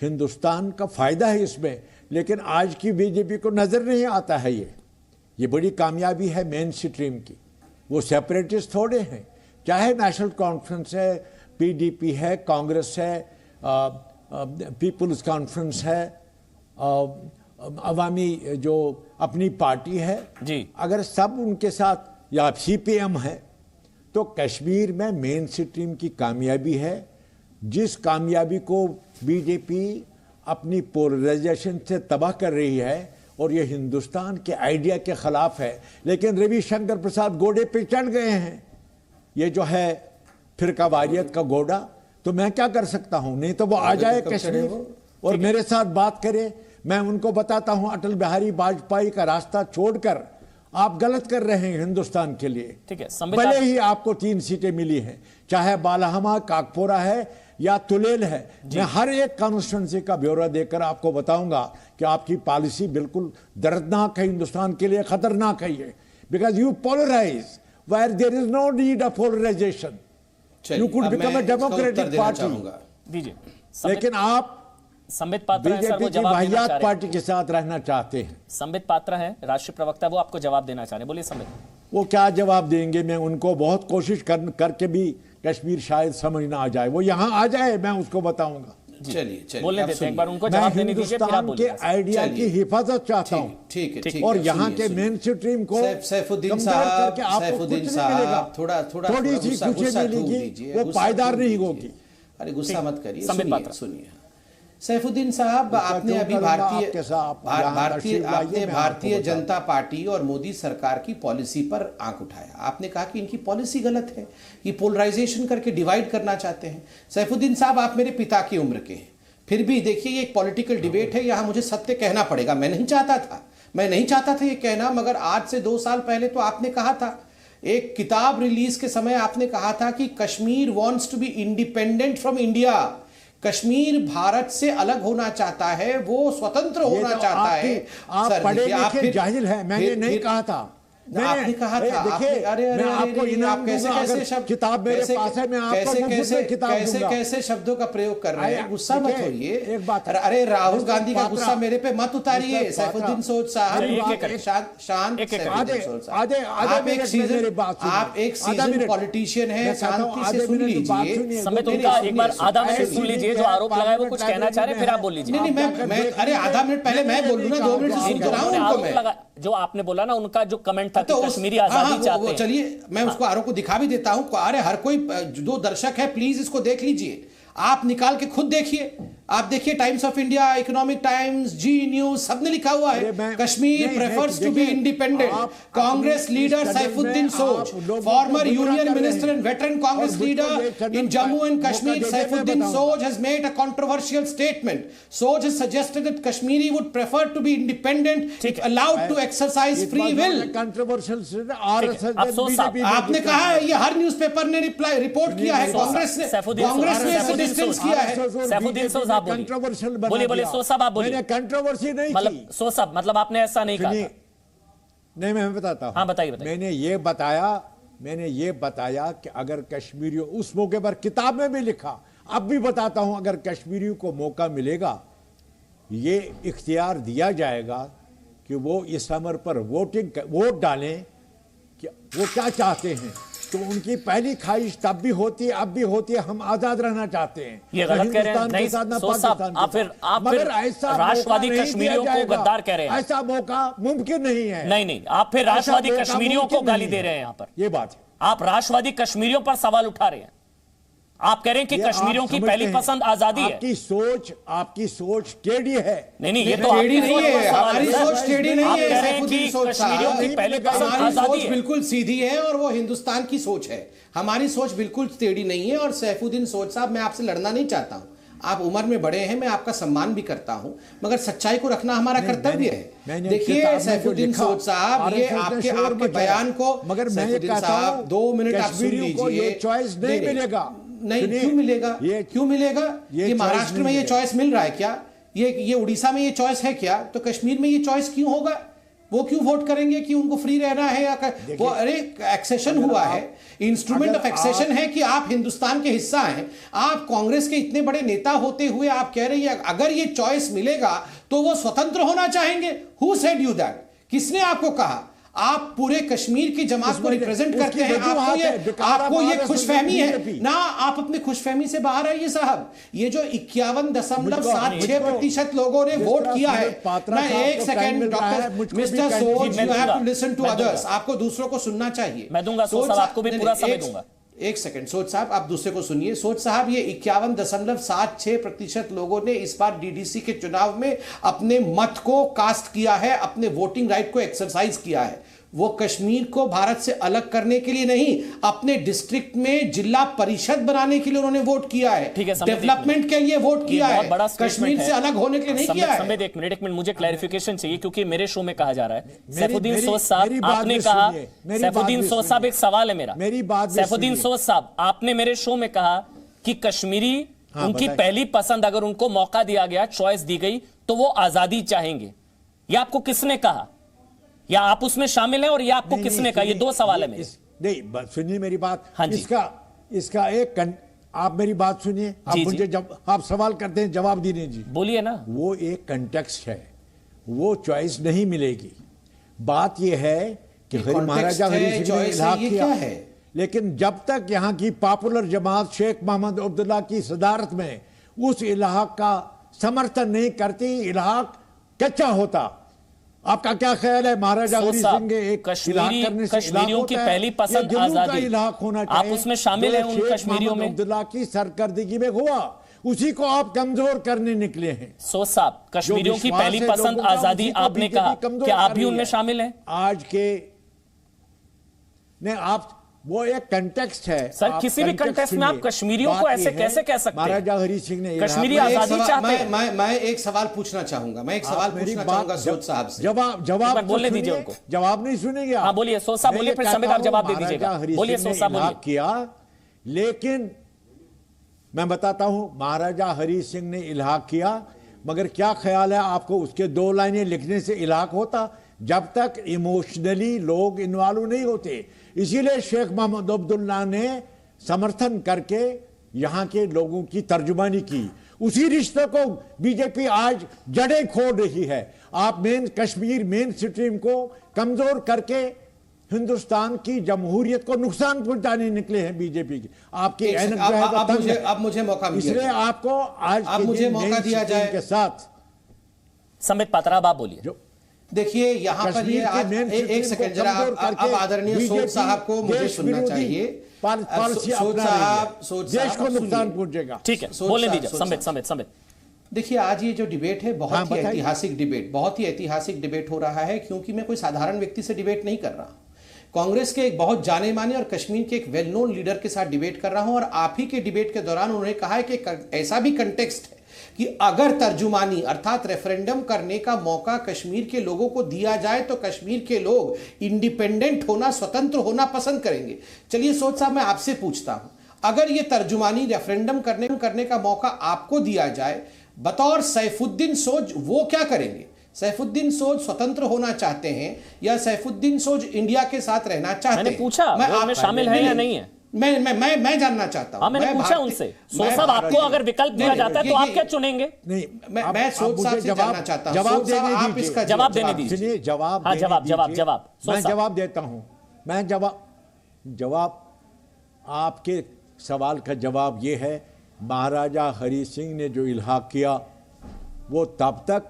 हिंदुस्तान का फायदा है इसमें, लेकिन आज की बीजेपी को नजर नहीं आता है ये बड़ी कामयाबी है मेन स्ट्रीम की। वो सेपरेटिस्ट थोड़े हैं, चाहे नेशनल कॉन्फ्रेंस है, पीडीपी है, कांग्रेस है, पीपुल्स कॉन्फ्रेंस है, अवामी जो अपनी पार्टी है जी, अगर सब उनके साथ या सीपीएम है तो कश्मीर में मेन स्ट्रीम की कामयाबी है, जिस कामयाबी को बीजेपी अपनी पोलराइजेशन से तबाह कर रही है और ये हिंदुस्तान के आइडिया के खिलाफ है। लेकिन रविशंकर प्रसाद घोड़े पे चढ़ गए हैं, ये जो है फिरकावारियत का घोड़ा, तो मैं क्या कर सकता हूं? नहीं तो वो आ जाए कश्मीर और मेरे साथ बात करे। मैं उनको बताता हूं अटल बिहारी वाजपेयी का रास्ता छोड़कर आप गलत कर रहे हैं हिंदुस्तान के लिए। ठीक है, भले ही आपको 3 सीटें मिली हैं, चाहे बालाहमा, कागपोरा है या तुलेल है, मैं हर एक कॉन्स्टिट्यूंसी का ब्यौरा देकर आपको बताऊंगा कि आपकी पॉलिसी बिल्कुल दर्दनाक है, हिंदुस्तान के लिए खतरनाक है ये। Because you polarise where there is no need of polarisation, you could become a democratic party. दीजिए, लेकिन आप संबित पात्रा है सर, वो जवाब देना चाह रहे हैं। पार्टी के साथ रहना चाहते हैं। संबित पात्रा है राष्ट्रीय प्रवक्ता, वो आपको जवाब देना चाह रहे हैं। बोलिए संबित। वो क्या जवाब देंगे? मैं उनको बहुत कोशिश करके भी कश्मीर शायद समझ ना आ जाए, वो यहाँ आ जाए, मैं उसको बताऊंगा। चलिए बोलने देते हैं, एक बार उनको जवाब देने दीजिए, फिर आप बोलिए। के आइडिया की हिफाजत चाहता हूँ। ठीक है। और यहाँ के मेन स्ट्रीम को सैफुद्दीन साहब थोड़ी सी खुशी मिलेगी, वो पायदार नहीं होगी। अरे गुस्सा मत करिए, सुनिए सैफुद्दीन साहब, आपने अभी भारतीय जनता पार्टी और मोदी सरकार की पॉलिसी पर आंख उठाया। आपने कहा कि इनकी पॉलिसी गलत है, ये पोलराइजेशन करके डिवाइड करना चाहते हैं। सैफुद्दीन साहब, आप मेरे पिता की उम्र के हैं, फिर भी देखिए ये एक पॉलिटिकल डिबेट है, यहां मुझे सत्य कहना पड़ेगा। मैं नहीं चाहता था ये कहना, मगर आज से 2 साल पहले तो आपने कहा था, एक किताब रिलीज के समय आपने कहा था कि Kashmir wants to be independent from India. Kashmir Bharat से अलग होना चाहता है, वो स्वतंत्र होना चाहता है। आप पढ़े लिखे जाहिल हैं, मैंने नहीं कहा था। आपने कहा था, आप कैसे किताब मेरे पास है, मैं आपको कैसे शब्दों का प्रयोग कर रहे हैं। गुस्सा मत होइए। एक बात, अरे राहुल गांधी का गुस्सा मेरे पे मत उतारिए सैफुद्दीन साहब, शांत। आप एक सीजन पॉलिटिशियन है, शांति से सुन लीजिए। एक बार आधा मिनट सुन लीजिए, जो आरोप लगाए वो कुछ कहना चाह रहे, फिर आप बोल लीजिए। नहीं, अरे आधा मिनट पहले मैं बोल लूं ना, 2 मिनट सुन रहा हूं उनको मैं। जो आपने बोला ना, उनका जो कमेंट था तो कश्मीरी आजादी चाहते हैं। चलिए मैं उसको आरोप को दिखा भी देता हूं। अरे हर कोई जो दर्शक है प्लीज इसको देख लीजिए, आप निकाल के खुद देखिए। आप देखिए Times of India, Economic Times, Zee News, सबने लिखा हुआ है Kashmir prefers to be independent. Congress leader Saifuddin Soz, former union minister and veteran Congress leader in Jammu and Kashmir, Saifuddin Soz has made a controversial statement. Sooj has suggested that Kashmiri would prefer to be independent if allowed to exercise free will. Controversial आपने कहा है, ये हर newspaper ने report किया है, कांग्रेस ने इसे distance किया है। सैफुद्दीन सोज आप कंट्रोवर्शियल बोलिए सोज साहब आप बोलिए। मैंने कंट्रोवर्सी नहीं मतलब की। सोज साहब मतलब आपने ऐसा नहीं कहा था। नहीं, मैं बताता हूं। हाँ बताइए। मैंने ये बताया कि अगर कश्मीरियों, उस मौके पर किताब में भी लिखा, अब भी बताता हूं, अगर कश्मीरियों को मौका मिलेगा, ये इख्तियार दिया जाएगा कि वो इस अमर पर वोट डालें कि वो क्या चाहते हैं, तो उनकी पहली ख्वाहिश तब भी होती है, अब भी होती है, हम आजाद रहना चाहते हैं। ये गलत कह रहे हैं। नहीं सोच साहब, आप फिर राष्ट्रवादी कश्मीरियों को गद्दार कह रहे हैं। ऐसा मौका मुमकिन नहीं है। नहीं, आप फिर राष्ट्रवादी कश्मीरियों को गाली दे रहे हैं। यहाँ पर ये बात है, आप राष्ट्रवादी कश्मीरियों पर सवाल उठा रहे हैं। आप कह रहे हैं कि कश्मीरियों की पहली पसंद आजादी है। आपकी सोच टेढ़ी है। नहीं, ये तो टेढ़ी नहीं है, हमारी सोच टेढ़ी नहीं है। सैफुद्दीन सोज कश्मीरियों की पहली पसंद हमारी आजादी सोच है। बिल्कुल सीधी है और वो हिंदुस्तान की सोच है। हमारी सोच बिल्कुल टेढ़ी नहीं है। और सैफुद्दीन सोज साहब, मैं आपसे लड़ना नहीं चाहता हूं, आप उम्र में बड़े हैं, मैं आपका सम्मान भी करता हूं, मगर सच्चाई को रखना हमारा कर्तव्य है। देखिए सैफुद्दीन सोज साहब, ये आपके बयान को, मगर सैफुद्दीन साहब 2 मिनट आप सुन लीजिए। चॉइस नहीं मिलेगा। नहीं, क्यों मिलेगा? ये महाराष्ट्र में ये चॉइस मिल रहा है क्या? ये उड़ीसा में ये चॉइस है क्या? तो कश्मीर में ये चॉइस क्यों होगा? वो क्यों वोट करेंगे कि उनको फ्री रहना है या वो? अरे एक्सेशन हुआ है, इंस्ट्रूमेंट ऑफ एक्सेशन है कि आप हिंदुस्तान के हिस्सा हैं। आप कांग्रेस के इतने बड़े नेता होते हुए आप कह रही है अगर ये चॉइस मिलेगा तो वो स्वतंत्र होना चाहेंगे। Who said you that? किसने आपको कहा? आप पूरे कश्मीर की जमात को रिप्रेजेंट करते हैं, आपको ये खुशफहमी है ना? आप अपने खुशफहमी से बाहर आइए साहब। ये जो 51.76% लोगों ने वोट किया है ना, एक second doctor mister Soz, you have to listen to others. आपको दूसरों को सुनना चाहिए। मैं दूंगा सोज साहब, आपको भी पूरा समय दूंगा। एक सेकंड सोज साहब, आप दूसरे को सुनिए। सोज साहब, ये 51.76% लोगों ने इस बार डीडीसी के चुनाव में अपने मत को कास्ट किया है, अपने वोटिंग राइट को एक्सरसाइज किया है। वो कश्मीर को भारत से अलग करने के लिए नहीं, अपने डिस्ट्रिक्ट में जिला परिषद बनाने के लिए उन्होंने वोट किया है, डेवलपमेंट के लिए वोट किया है, कश्मीर से अलग होने के लिए नहीं किया है। एक मिनट मुझे क्लैरिफिकेशन चाहिए, क्योंकि मेरे शो में कहा जा रहा है। सैफुद्दीन सोज साहब, आपने कहा, सैफुद्दीन सोज साहब, एक सवाल है मेरा। सैफुद्दीन सोज साहब, आपने मेरे शो में कहा कि कश्मीरी उनकी पहली पसंद, अगर उनको मौका दिया गया, चॉइस दी गई, तो वो आजादी चाहेंगे। ये आपको किसने कहा? या आप उसमें शामिल हैं और ये आपको किसने कहा? ये 2 सवाल है मेरे। नहीं, सुनिए मेरी बात। हाँ जी। इसका एक आप मेरी बात सुनिए। आप मुझे जब आप सवाल करते हैं जवाब दीजिए जी। बोलिए ना। वो एक कंटेक्स्ट है, वो चॉइस नहीं मिलेगी। बात ये है कि महाराजा हरी सिंह ने इलाहा किया है, लेकिन जब तक यहाँ की पॉपुलर जमात शेख मोहम्मद अब्दुल्ला की सदारत में उस इलाहा का समर्थन नहीं करती, इलाहा कच्चा होता। आपका क्या ख्याल है? महाराजा हरी सिंह के एक कश्मीरियों की पहली पसंद आजादी, आप उसमें शामिल हैं? उन कश्मीरियों में अब्दुल्ला की सरकर्दगी में हुआ, उसी को आप कमजोर करने निकले हैं। सोज साहब, कश्मीरियों की पहली पसंद आजादी आपने कहा, क्या आप भी उनमें शामिल हैं? आज के ने आप, वो एक कंटेक्स्ट है सर। किसी भी कंटेक्स्ट में आप कश्मीरियों को ऐसे कैसे कह सकते हैं? महाराजा हरी सिंह ने कश्मीरी आजादी चाहते हैं। मैं एक सवाल पूछना चाहूंगा, सोच साहब से। जवाब बोलने दीजिए उनको। जवाब नहीं सुनेंगे आप? हाँ बोलिए सोच साहब, बोलिए, फिर समय आप जवाब दे दीजिएगा। बोलिए सोच साहब, बोलिए। किया, लेकिन मैं बताता हूं, महाराजा हरी सिंह ने इल्हाक किया, मगर क्या ख्याल है आपको उसके 2 लाइनें लिखने से इल्हाक होता? जब तक इमोशनली लोग इन्वॉल्व नहीं होते। इसीलिए शेख मोहम्मद अब्दुल्ला ने समर्थन करके यहां के लोगों की तर्जुमानी की। उसी रिश्ते को बीजेपी आज जड़ें खोल रही है। आप कश्मीर मेन स्ट्रीम को कमजोर करके हिंदुस्तान की जमहूरियत को नुकसान पहुंचाने निकले हैं बीजेपी की। आपकी अब मुझे मौका इसलिए आपको आज मुझे मौका दिया जाए के साथ। संबित पात्रा, आप बोलिए। देखिए यहां पर ये एक सेकंड जरा, अब आदरणीय सोच साहब को मुझे सुनना चाहिए। सोच साहब देश को नुकसान पहुंचेगा। ठीक है, बोलने दीजिए। संबित देखिए, आज ये जो डिबेट है बहुत ही बताइए। ऐतिहासिक डिबेट, बहुत ही ऐतिहासिक डिबेट हो रहा है, क्योंकि मैं कोई साधारण व्यक्ति से डिबेट नहीं कर रहा हूं। कांग्रेस के एक बहुत जाने माने और कश्मीर के एक वेल नोन लीडर के साथ डिबेट कर रहा हूं, और आप ही के डिबेट के दौरान उन्होंने कहा है कि ऐसा भी कंटेक्स्ट है कि अगर तर्जुमानी अर्थात रेफरेंडम करने का मौका कश्मीर के लोगों को दिया जाए तो कश्मीर के लोग इंडिपेंडेंट होना, स्वतंत्र होना पसंद करेंगे। चलिए सोच साहब, मैं आपसे पूछता हूं, अगर ये तर्जुमानी रेफरेंडम करने का मौका आपको दिया जाए, बतौर सैफुद्दीन सोज वो क्या करेंगे? सैफुद्दीन सोज स्वतंत्र होना चाहते हैं या सैफुद्दीन सोज इंडिया के साथ रहना चाहते हैं? मैंने पूछा वो में शामिल है या नहीं है? मैं जानना चाहता हूं। मैंने पूछा उनसे, सोच साहब आपको अगर विकल्प दिया जाता है तो आप क्या चुनेंगे? नहीं, मैं सोच साहब से जानना चाहता हूं। जवाब सोच साहब, आप इसका जवाब देने दीजिए। सुनिए, जवाब हाँ, देने जवाब दीजिए। मैं सोच साहब। जवाब देता हूं। मैं जवाब आपके सवाल का जवाब ये है, महाराजा हरि सिंह ने जो इल्हाक किया वो तब तक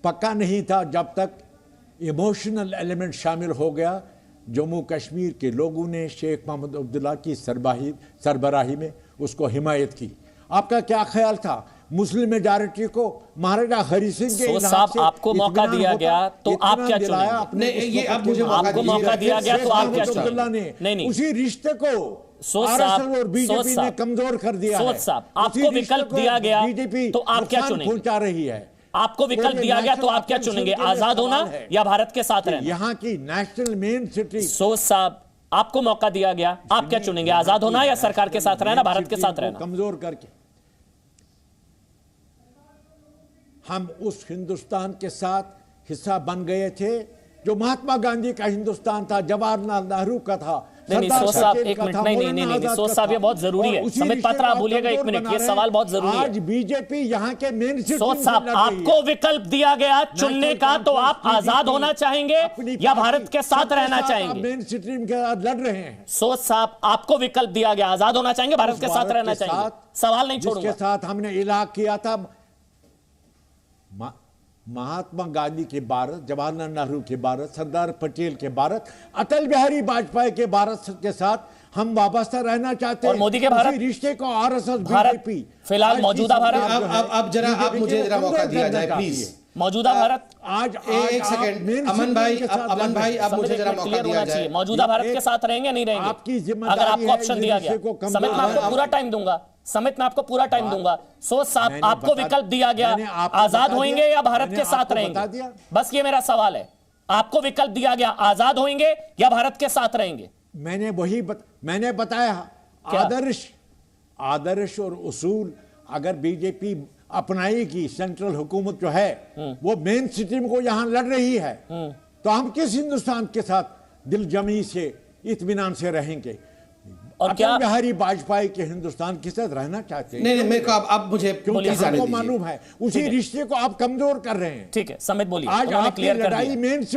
पक्का नहीं था जब तक इमोशनल एलिमेंट शामिल हो गया। जम्मू कश्मीर के लोगों ने शेख मोहम्मद अब्दुल्ला की सरबराही में उसको हिमायत की। आपका क्या ख्याल था मुस्लिम मेजॉरिटी को महाराजा हरि सिंह के सोच साहब आपको मौका दिया गया तो आप क्या चुनेंगे? ये अब मुझे आपको मौका दिया गया तो आप क्या चुनेंगे? नहीं, उसी रिश्ते को आरएसएस और बीजेपी ने कमजोर कर दिया है। सोच साहब आपको विकल्प दिया गया तो आप क्या चुनेंगे? पहुंचा रही है। आपको विकल्प दिया गया तो आप क्या चुनेंगे? आजाद होना या भारत के साथ रहना? यहाँ की नेशनल मेन सिटी। सोच साहब आपको मौका दिया गया, आप क्या चुनेंगे? आजाद होना या सरकार के साथ रहना, भारत के साथ रहना? कमजोर करके हम उस हिंदुस्तान के साथ हिस्सा बन गए थे जो महात्मा गांधी का हिंदुस्तान था, जवाहरलाल नेहरू का था। नहीं सोच साहब एक मिनट, नहीं सोच साहब ये बहुत जरूरी है। समित पात्रा आप बोलिएगा एक मिनट, ये सवाल बहुत जरूरी है। आज बीजेपी यहाँ के मेन सिटी सोच साहब आपको विकल्प दिया गया चुनने का तो आप आजाद होना चाहेंगे या भारत के साथ रहना चाहेंगे? मेन सिटी के साथ लड़ रहे हैं। सोच साहब आपको विकल्प दिया गया, आजाद होना चाहेंगे, भारत के साथ रहना चाहेंगे? सवाल नहीं छोड़ूंगा। जिसके साथ हमने इलाक किया था महात्मा गांधी के भारत, जवाहरलाल नेहरू के भारत, सरदार पटेल के भारत, अटल बिहारी वाजपेयी के भारत के साथ हम वाबस्ता रहना चाहते हैं। और मोदी के भारत रिश्ते को आरएसएस बीजेपी फिलहाल मौजूदा भारत। अब जरा आप मुझे जरा मौका दिया जाए प्लीज। मौजूदा भारत आज एक सेकंड अमन भाई अब मुझे जरा मौका दिया जाए। मौजूदा भारत के साथ रहेंगे नहीं रहेंगे? आपकी जिम्मेदारी अगर आपको ऑप्शन दिया गया, समित में आपको पूरा टाइम दूंगा, समित में आपको पूरा टाइम दूंगा। सोच साहब आपको विकल्प दिया गया, आजाद होंगे या भारत के साथ रहेंगे? बस ये मेरा सवाल है, आपको विकल्प दिया गया, आजाद होंगे या भारत के साथ रहेंगे? मैंने बताया आदर्श और उसूल अगर बीजेपी अपनाएगी, सेंट्रल हुकूमत जो है वो मेन सिटी को यहां लड़ रही है, तो हम किस हिंदुस्तान के साथ दिलजमी से, इत्मीनान से रहेंगे? और क्या बिहारी वाजपेयी के हिंदुस्तान के साथ रहना चाहते हैं? नहीं मेरे को अब मुझे आपको मालूम है उसी रिश्ते को आप कमजोर कर रहे हैं। ठीक है, समित बोलिए। आज आपकी लड़ाई मेन अब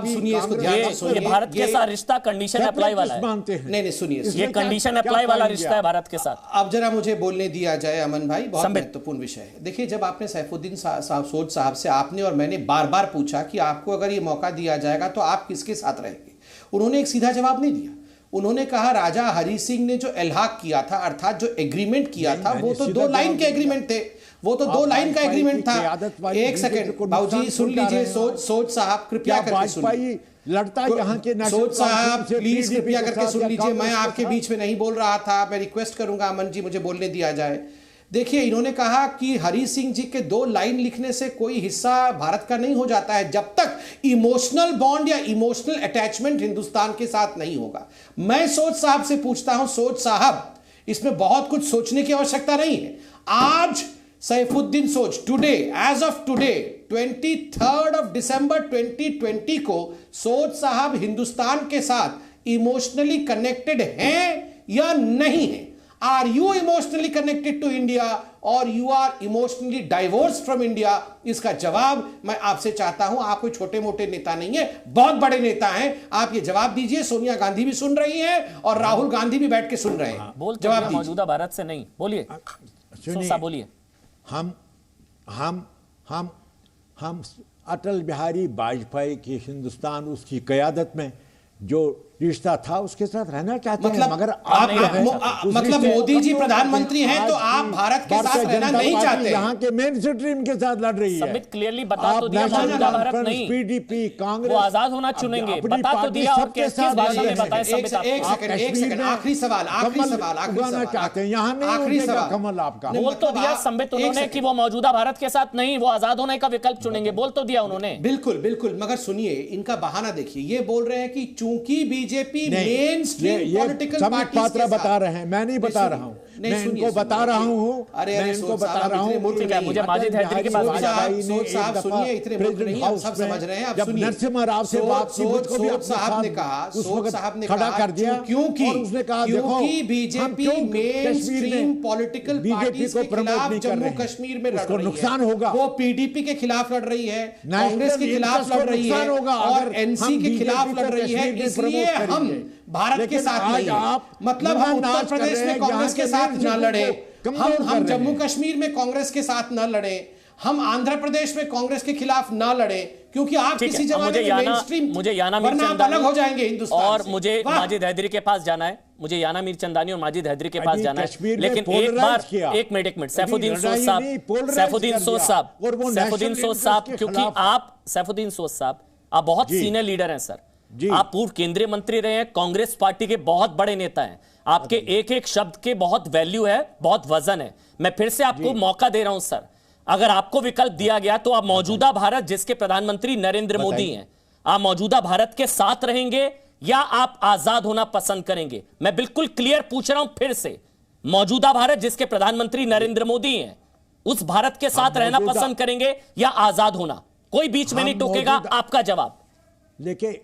सुनिए इसको ध्यान से सुनिए। ये भारत के साथ रिश्ता कंडीशन अप्लाई वाला है। मानते हैं। नहीं सुनिए, ये कंडीशन अप्लाई वाला रिश्ता है भारत के साथ। अब जरा मुझे बोलने दिया जाए अमन भाई, बहुत महत्वपूर्ण विषय है। देखिए, जब आपने सैफुद्दीन सोज साहब से आपने और मैंने बार बार पूछा कि आपको अगर ये मौका दिया जाएगा तो आप किसके साथ रहेंगे, उन्होंने एक सीधा जवाब नहीं दिया। उन्होंने कहा राजा हरि सिंह ने जो इल्हाक किया था, अर्थात जो एग्रीमेंट किया था, वो तो 2 लाइन के एग्रीमेंट थे, वो तो 2 लाइन का एग्रीमेंट था। एक सेकंड बाबूजी सुन लीजिए, सोच साहब कृपया करके सुनिए। लड़ता यहाँ के सोच साहब प्लीज कृपया करके सुन लीजिए, मैं आपके बीच में नहीं बोल रहा था, मैं रिक्वेस्ट करूंगा अमन जी मुझे बोलने दिया जाए। देखिए, इन्होंने कहा कि हरि सिंह जी के 2 लाइन लिखने से कोई हिस्सा भारत का नहीं हो जाता है जब तक इमोशनल बॉन्ड या इमोशनल अटैचमेंट हिंदुस्तान के साथ नहीं होगा। मैं सोच साहब से पूछता हूं, सोच साहब इसमें बहुत कुछ सोचने की आवश्यकता नहीं है। आज सैफुद्दीन सोज टुडे, एज ऑफ टुडे 23 दिसंबर 2020 को सोच साहब हिंदुस्तान के साथ इमोशनली कनेक्टेड हैं या नहीं है? Are you emotionally connected to India or you are emotionally divorced from India? इसका जवाब मैं आपसे चाहता हूं। आप कोई छोटे मोटे नेता नहीं है, बहुत बड़े नेता हैं। आप ये जवाब दीजिए। सोनिया गांधी भी सुन रही हैं और राहुल गांधी भी बैठ के सुन रहे हैं। जवाब दीजिए। मौजूदा भारत से नहीं, बोलिए बोलिए। हम अटल बिहारी वाजपेयी की हिंदुस्तान उसकी क़यादत में जो रिश्ता था उसके साथ रहना चाहते हैं, मतलब मगर आप जो है, उस मतलब रिश्ते मोदी को जी कमजोर प्रधानमंत्री करके हैं तो आज आप की भारत के साथ भारतीय रहना जनता नहीं पार्टी चाहते। यहाँ के मेन स्ट्रीम के साथ लड़ रही है। संबित क्लियरली बता तो आप दिया नेशनल मौजूदा भारत कॉन्फ्रेंस, नहीं, पीडीपी, कांग्रेस वो आजाद होना चुनेंगे, अपनी बता तो पार्टी दिया और सबके किस साथ भाषा में लड़ रही बताया है। संबित एक सेकंड, आखिरी सवाल, उगाना चाहते हैं, यहाँ नहीं उगेगा कमल आपका। बोल तो दिया संबित उन्होंने कि वो मौजूदा भारत के साथ नहीं, वो आजाद होने का विकल्प चुनेंगे, बोल तो दिया उन्होंने। बिल्कुल बिल्कुल, मगर सुनिए इनका बहाना देखिए, ये बोल रहे हैं कि चूंकि BJP main stream political Sambit Patra बता रहे हैं, मैं नहीं बता रहा हूँ, मैं इनको बता रहा हूँ, अरे मैं इनको बता रहा हूँ। मुझे माजिद हैदरी के पास साहब सुनिए, इतने मूर्ख नहीं, आप सब समझ रहे हैं। आप सुनिए, नरसिम्हा राव से बात की, मुझको भी अपने साहब ने कहा, उस साहब ने खड़ा कर दिया, क्योंकि उसने कहा क्योंकि BJP main stream political party के खिलाफ जम्मू कश्मीर में लड़ रही है, नुकसान होगा, वो पीडीपी के खिलाफ लड़ रही है, कांग्रेस के खिलाफ लड़ रही है और एनसी के खिलाफ लड़ रही है, इसलिए हम भारत के साथ नहीं है। मतलब हम उत्तर प्रदेश में कांग्रेस के साथ न लड़े, हम जम्मू कश्मीर में कांग्रेस के साथ न लड़े, हम आंध्र प्रदेश में कांग्रेस के खिलाफ न लड़े, क्योंकि आप किसी जमाने में मेनस्ट्रीम, मुझे याना वरना आप अलग हो जाएंगे हिंदुस्तान और से। मुझे माजिद हैदरी के पास जाना है, मुझे याना मीरचंदानी और माजिद हैदरी के पास जाना है, लेकिन एक बार एक मिनट सैफुद्दीन सोज साहब, क्योंकि आप सैफुद्दीन सोज साहब आप बहुत सीनियर लीडर हैं सर, आप पूर्व केंद्रीय मंत्री रहे हैं, कांग्रेस पार्टी के बहुत बड़े नेता हैं, आपके एक एक शब्द के बहुत वैल्यू है, बहुत वजन है। मैं फिर से आपको मौका दे रहा हूं सर, अगर आपको विकल्प दिया गया तो आप मौजूदा भारत जिसके प्रधानमंत्री नरेंद्र मोदी हैं, आप मौजूदा भारत के साथ रहेंगे या आप आजाद होना पसंद करेंगे? मैं बिल्कुल क्लियर पूछ रहा हूं फिर से, मौजूदा भारत जिसके प्रधानमंत्री नरेंद्र मोदी हैं, उस भारत के साथ रहना पसंद करेंगे या आजाद होना? कोई बीच में नहीं टोकेगा, आपका जवाब। देखिए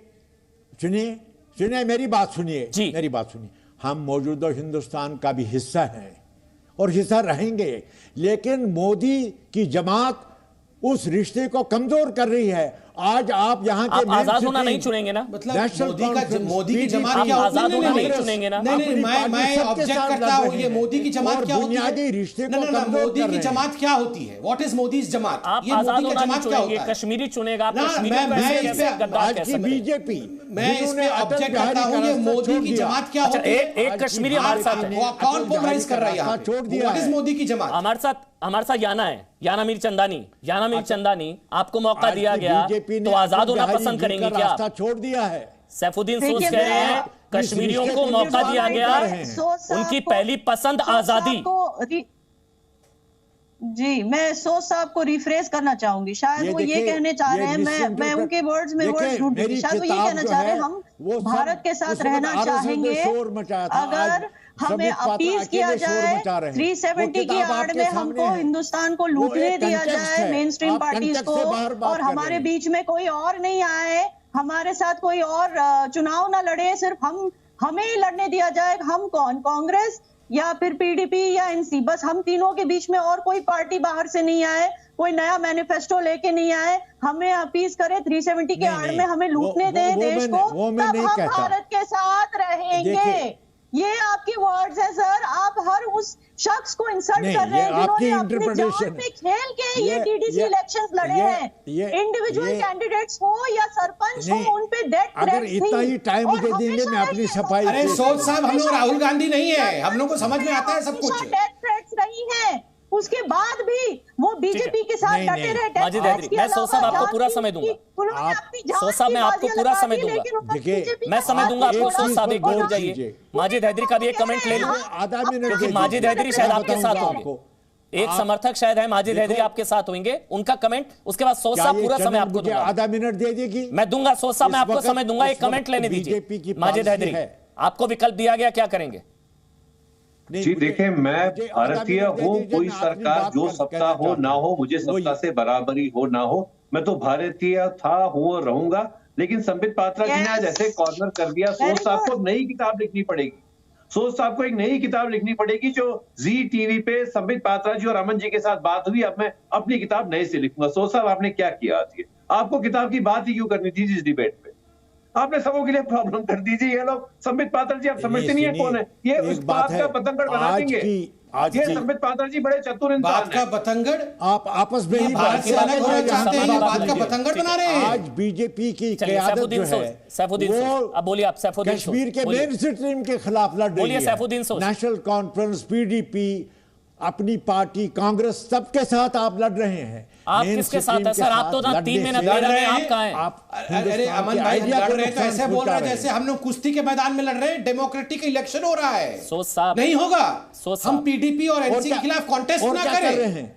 सुनिए मेरी बात सुनिए, मेरी बात सुनिए, हम मौजूदा हिंदुस्तान का भी हिस्सा हैं और हिस्सा रहेंगे, लेकिन मोदी की जमात उस रिश्ते को कमजोर कर रही है। आज आप यहाँ के आजाद होना नहीं चुनेंगे ना? मतलब मोदी की जमात क्या आजाद होना नहीं चुनेंगे ना? नहीं, मैं ऑब्जेक्ट करता हूँ, ये मोदी की जमात क्या होती है? रिश्ते मोदी की जमात क्या होती है? व्हाट इज मोदीज जमात? आप आजाद होना नहीं चुनेंगे, कश्मीरी चुनेगा, बीजेपी, मैं इस पे ऑब्जेक्ट करता हूँ, ये मोदी की जमात क्या होती है? एक कश्मीरी हमारे साथ है, कौन पोलराइज कर रहा है यहाँ? छोड़ दिया, व्हाट इज मोदी की जमात? हमारे साथ याना है, याना मीरचंदानी, आपको मौका दिया गया तो आजाद होना पसंद करेंगे क्या? छोड़ दिया है। सैफुद्दीन सोज कह रहे हैं कश्मीरियों को मौका दिया गया, उनकी पहली पसंद आजादी। जी, मैं सोच साहब को रिफ्रेश करना चाहूंगी, शायद वो ये कहने चाह रहे हैं, मैं उनके वर्ड्स में वर्ड्स ढूंढ रही, शायद वो ये कहना चाह रहे हैं हम भारत के साथ रहना चाहेंगे अगर हमें अपील किया जाए 370 की आड़ में हमको हिंदुस्तान को लूटने दिया जाए, मेन स्ट्रीम पार्टीज को, और हमारे बीच में कोई और नहीं आए, हमारे साथ कोई और चुनाव ना लड़े, सिर्फ हमें ही लड़ने दिया जाए। हम कौन, कांग्रेस या फिर पीडीपी या एनसी, बस हम तीनों के बीच में और कोई पार्टी बाहर से नहीं आए, कोई नया मैनिफेस्टो लेके नहीं आए, हमें अपील करे 370 के आड़ में हमें लूटने दे देश को, तब हम भारत के साथ रहेंगे। ये आपकी वर्ड्स है सर, आप हर उस शख्स को इंसल्ट कर रहे हैं जिन्होंने अपनी जान पे खेल के ये टीडीसी इलेक्शंस लड़े हैं। इंडिविजुअल कैंडिडेट्स हो या सरपंच हो, उन पे डेथ थ्रेट्स अगर इतना ही टाइम मुझे देंगे मैं अपनी सफाई। अरे सोच साहब, हम लोग राहुल गांधी नहीं है, हम लोग को समझ में आता है सब कुछ। डेथ थ्रेट्स नहीं है, उसके बाद भी वो बीजेपी के साथ डटे रहे। मैं सोच साहब आपको पूरा समय दूंगा, सोच साहब मैं आपको पूरा समय दूंगा, मैं समय दूंगा आपको। सोच साहब एक दूर जाइए, माजिद हैदरी का भी एक कमेंट ले लो, आधा मिनट, क्योंकि माजिद हैदरी शायद आपके साथ होंगे, एक समर्थक शायद है माजिद हैदरी आपके साथ होंगे, उनका कमेंट, उसके बाद सोच साहब पूरा समय आपको दूंगा। आधा मिनट दे देगी, मैं दूंगा सोच साहब, मैं आपको समय दूंगा, एक कमेंट लेने दीजिए। माजिद हैदरी, आपको विकल्प दिया गया, क्या करेंगे? जी देखिए, मैं भारतीय हूँ, कोई सरकार जो सत्ता हो ना हो, मुझे सत्ता से बराबरी हो ना हो, मैं तो भारतीय था, हूँ और रहूंगा। लेकिन संबित पात्रा जी ने आज ऐसे कॉर्नर कर दिया, सोच साहब को नई किताब लिखनी पड़ेगी, सोच साहब को एक नई किताब लिखनी पड़ेगी। जो जी टीवी पे संबित पात्रा जी और अमन जी के साथ बात हुई, अब मैं अपनी किताब नए से लिखूंगा। सोच साहब, आपने क्या किया आज? आपको किताब की बात ही क्यों करनी थी इस डिबेट पे? आपने सबों के लिए प्रॉब्लम कर दीजिए। ये लोग संबित पात्रा जी, आप समझते नहीं है कौन है ये, उस बात का पतंगड़ बना देंगे। आज ये की संबित पात्रा जी बड़े चतुर इंसान बात का हैं। बतंगड़ आप आपस में ही भारत से अलग होना चाहते हैं, ये बात का बतंगड़ बना रहे हैं। आज बीजेपी की चलिए, क़यादत जो सैफुद्दीन है सैफुद्दीन वो सोज, अब बोलिए आप सैफुद्दीन सोज, कश्मीर के बोलिए। मेन स्ट्रीम के खिलाफ लड़ रही बोलिए है। सैफुद्दीन सोज। नेशनल कॉन्फ्रेंस, पीडीपी, अपनी पार्टी कांग्रेस, सबके साथ आप लड़ रहे हैं। आप मेन किसके स्ट्रीम साथ है के सर? आप तो ना लड़ने 3 मिनट से- दे रहे हैं, हैं। आप कहाँ हैं? आप अरे अमन भाई लड़ रहे हैं तो ऐसे बोल रहे हैं जैसे हम लोग कुश्ती के मैदान में लड़ रहे हैं, डेमोक्रेटिक इलेक्शन हो रहा है। सोज साहब, नहीं होगा। सोच हम साहब। पीडीपी और एनसी के खिलाफ कॉन्टेस्ट ना कर करें। रहे हैं।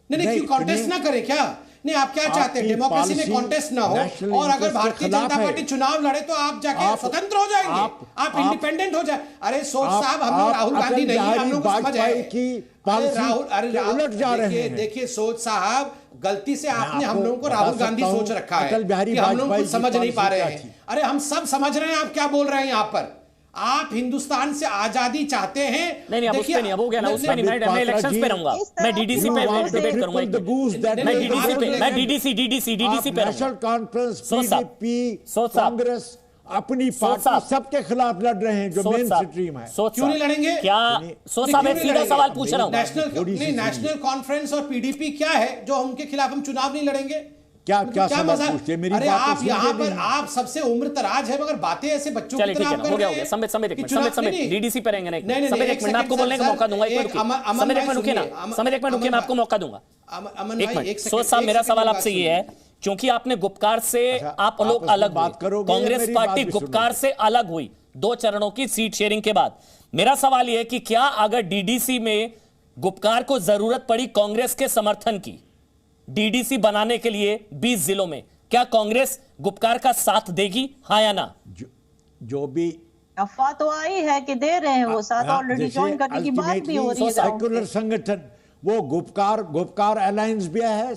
नहीं क्यों कॉन्टेस्ट ना करें क्या? नहीं आप क्या चाहते हैं? आपकी डेमोक्रेसी में पॉलिसी कॉन्टेस्ट ना हो नेशनल और अगर इंटरेस्ट के भारतीय खिलाफ जनता है। पार्टी चुनाव लड़े तो आप जाके आप- स्वतंत्र हो जाएंगे, आप इंडिपेंडेंट हो जाए। अरे सोच साहब, हम लोग राहुल गांधी नहीं, हम लोग को समझ है की अरे पॉलिसी राहुल उलट जा रहे हैं। देखिए सोच साहब, गलती से आपने हम आपको लोगों को बता राहुल गांधी सकता हूं, सोच रखा है अटल बिहारी कि हम लोग वाजपेयी कुछ की समझ नहीं पा रहे पॉलिसी हैं। क्या थी? अरे हम सब समझ रहे हैं आप क्या बोल रहे हैं यहाँ पर। आप हिंदुस्तान से आजादी चाहते हैं। नहीं अब उस पे नहीं, अब हो गया ना, उस पे नहीं, मैं इलेक्शंस पे रहूंगा, मैं डीडीसी पे डिबेट करूंगा। मैं डीडीसी पे नेशनल रहूंगा। कॉन्फ्रेंस, सोच साहब, पीडीपी, सोच साहब, कांग्रेस, अपनी सोच साहब, पार्टी सबके खिलाफ लड़ रहे हैं जो सोच मेन साहब, स्ट्रीम है। सोच क्यों नहीं साहब, लड़ेंगे? क्या सोच साहब, एक क्यों नहीं सीधा लड़ेंगे? सवाल पूछ रहा हूँ। नेशनल कॉन्फ्रेंस और पीडीपी क्या है जो उनके खिलाफ हम चुनाव नहीं लड़ेंगे? क्या मतलब क्या सवाल मजाक? पूछते हैं? मेरी अरे बात तो आप सुनते यहाँ नहीं पर हैं। आप सबसे उम्र दराज है मगर बातें ऐसे बच्चों की चलिए ठीक तरह है आप ना, कर हो गया रहे हो गया। हैं समित समित एक कि मिनट, चुनाव- समित नहीं, डीडीसी पे रहेंगे। नहीं, नहीं नहीं, समित एक एक मिनट, आपको सेकंड, बोलने का सर, मौका दूंगा। एक मिनट एक रुकिए, अमन समित एक भाई मिनट रुकिए सुनिए, ना, समित एक मिनट रुकिए, मैं आपको मौका दूंगा। अमन एक भाई मिनट, एक सेकंड, सोच साहब, एक मेरा सेकंड सवाल की आपसे बात ये है, क्योंकि आपने गुपकार से आप लोग आपस में अलग बात हुए, करोगे या कांग्रेस मेरी बात पार्टी भी गुपकार सुनोगे? से अलग हुई 2 चरणों की सीट शेयरिंग के बाद। मेरा सवाल यह है कि क्या अगर डीडीसी में गुपकार को जरूरत पड़ी कांग्रेस के समर्थन की, डीडीसी बनाने के लिए 20 जिलों में, क्या कांग्रेस गुपकार का साथ देगी, हाँ या ना? जो भी अफवाह तो आई है कि दे रहे हैं वो साथ, ऑलरेडी ज्वाइन करने की बात भी हो रही है। सेकुलर संगठन, वो गुपकार अलायंस भी है,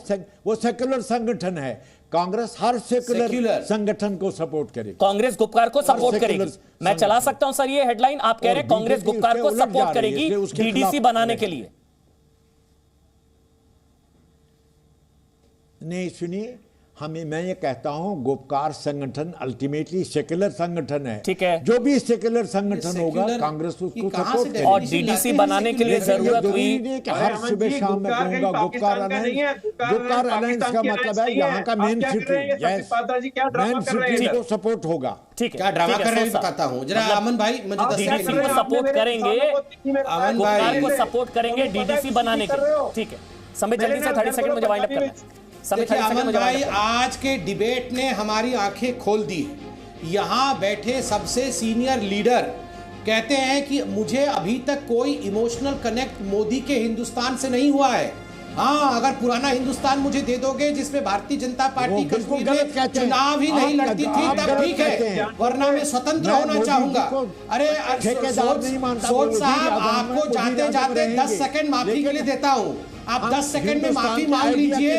वो सेकुलर संगठन है। कांग्रेस हर सेकुलर संगठन को सपोर्ट करेगी। कांग्रेस गुपकार को सपोर्ट करेगी। मैं चला सकता हूं सर ये हेडलाइन? आप कह रहे हैं कांग्रेस गुपकार को सपोर्ट करेगी डीडीसी बनाने के लिए। नहीं सुनिए, मैं ये कहता हूं गुपकार संगठन अल्टीमेटली सेकुलर संगठन है। ठीक है, जो भी सेकुलर संगठन होगा कांग्रेस उसको सपोर्ट करेगी। और डीडीसी बनाने के लिए जरूरत हुई कि हर सुबह शाम में कहूंगा गुपकार अलायंस का मतलब है यहाँ का मेन सिटी, मेन सिटी को सपोर्ट होगा। ठीक है, क्या ड्रामा कर रहे हैं बताता हूं जरा। अमन भाई मुझे 10 डीडीसी सेकंड को सपोर्ट करेंगे, अमन गुपकार भाई को सपोर्ट करेंगे डीडीसी बनाने के लिए। ठीक है, समय जल्दी से 30 सेकंड मुझे वाइंड अप करना है। देखिए अमन भाई, आज के डिबेट ने हमारी आंखें खोल दी। यहाँ बैठे सबसे सीनियर लीडर कहते हैं कि मुझे अभी तक कोई इमोशनल कनेक्ट मोदी के हिंदुस्तान से नहीं हुआ है। हाँ, अगर पुराना हिंदुस्तान मुझे दे दोगे जिसमें भारतीय जनता पार्टी कश्मीर में चुनाव ही नहीं लड़ती थी तब ठीक है, वरना मैं स्वतंत्र होना चाहूंगा। अरे सोच साहब, आपको जाते जाते 10 सेकंड माफी के लिए देता हूँ। आप 10 सेकंड में माफी मांग लीजिए।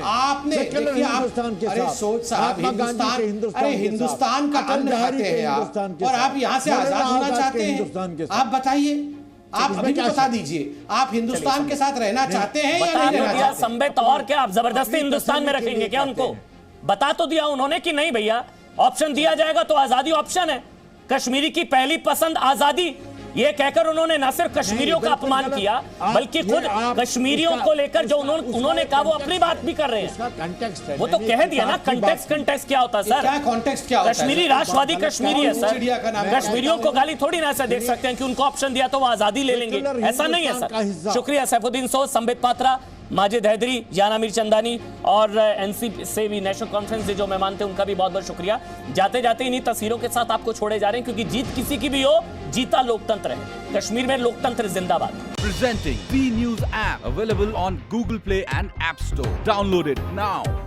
आपने देखिए आप, अरे सोच साहब, हिंदुस्तान का अन्न खाते हैं आप और आप यहाँ से आजाद होना चाहते हैं। आप बताइए, आप अभी भी बता दीजिए, आप हिंदुस्तान के साथ रहना चाहते हैं या नहीं रहना चाहते? संबित और क्या आप जबरदस्ती हिंदुस्तान में रखेंगे क्या उनको? बता तो दिया उन्होंने कि नहीं भैया, ऑप्शन दिया जाएगा तो आजादी ऑप्शन है, कश्मीरी की पहली पसंद आजादी। ये कहकर उन्होंने न सिर्फ कश्मीरियों का अपमान किया बल्कि खुद कश्मीरियों को लेकर जो उन्होंने कहा वो अपनी बात भी कर रहे हैं। वो तो कह दिया ना, कंटेक्स्ट क्या होता है सर? क्या कॉन्टेक्स्ट क्या होता है? कश्मीरी राष्ट्रवादी कश्मीरी है सर। कश्मीरियों को गाली थोड़ी ना ऐसा देख सकते हैं कि उनको ऑप्शन दिया तो वो आजादी ले लेंगे, ऐसा नहीं है सर। शुक्रिया सैफुद्दीन सोज, संबित पात्रा, माजिद हैदरी, जाना मीर चंदानी और एनसी से भी नेशनल कॉन्फ्रेंस से जो मेहमान थे उनका भी बहुत बहुत शुक्रिया। जाते जाते इन्हीं तस्वीरों के साथ आपको छोड़े जा रहे हैं, क्योंकि जीत किसी की भी हो, जीता लोकतंत्र है। कश्मीर में लोकतंत्र जिंदाबाद। Presenting B News app, available on Google Play and App Store. Download it now.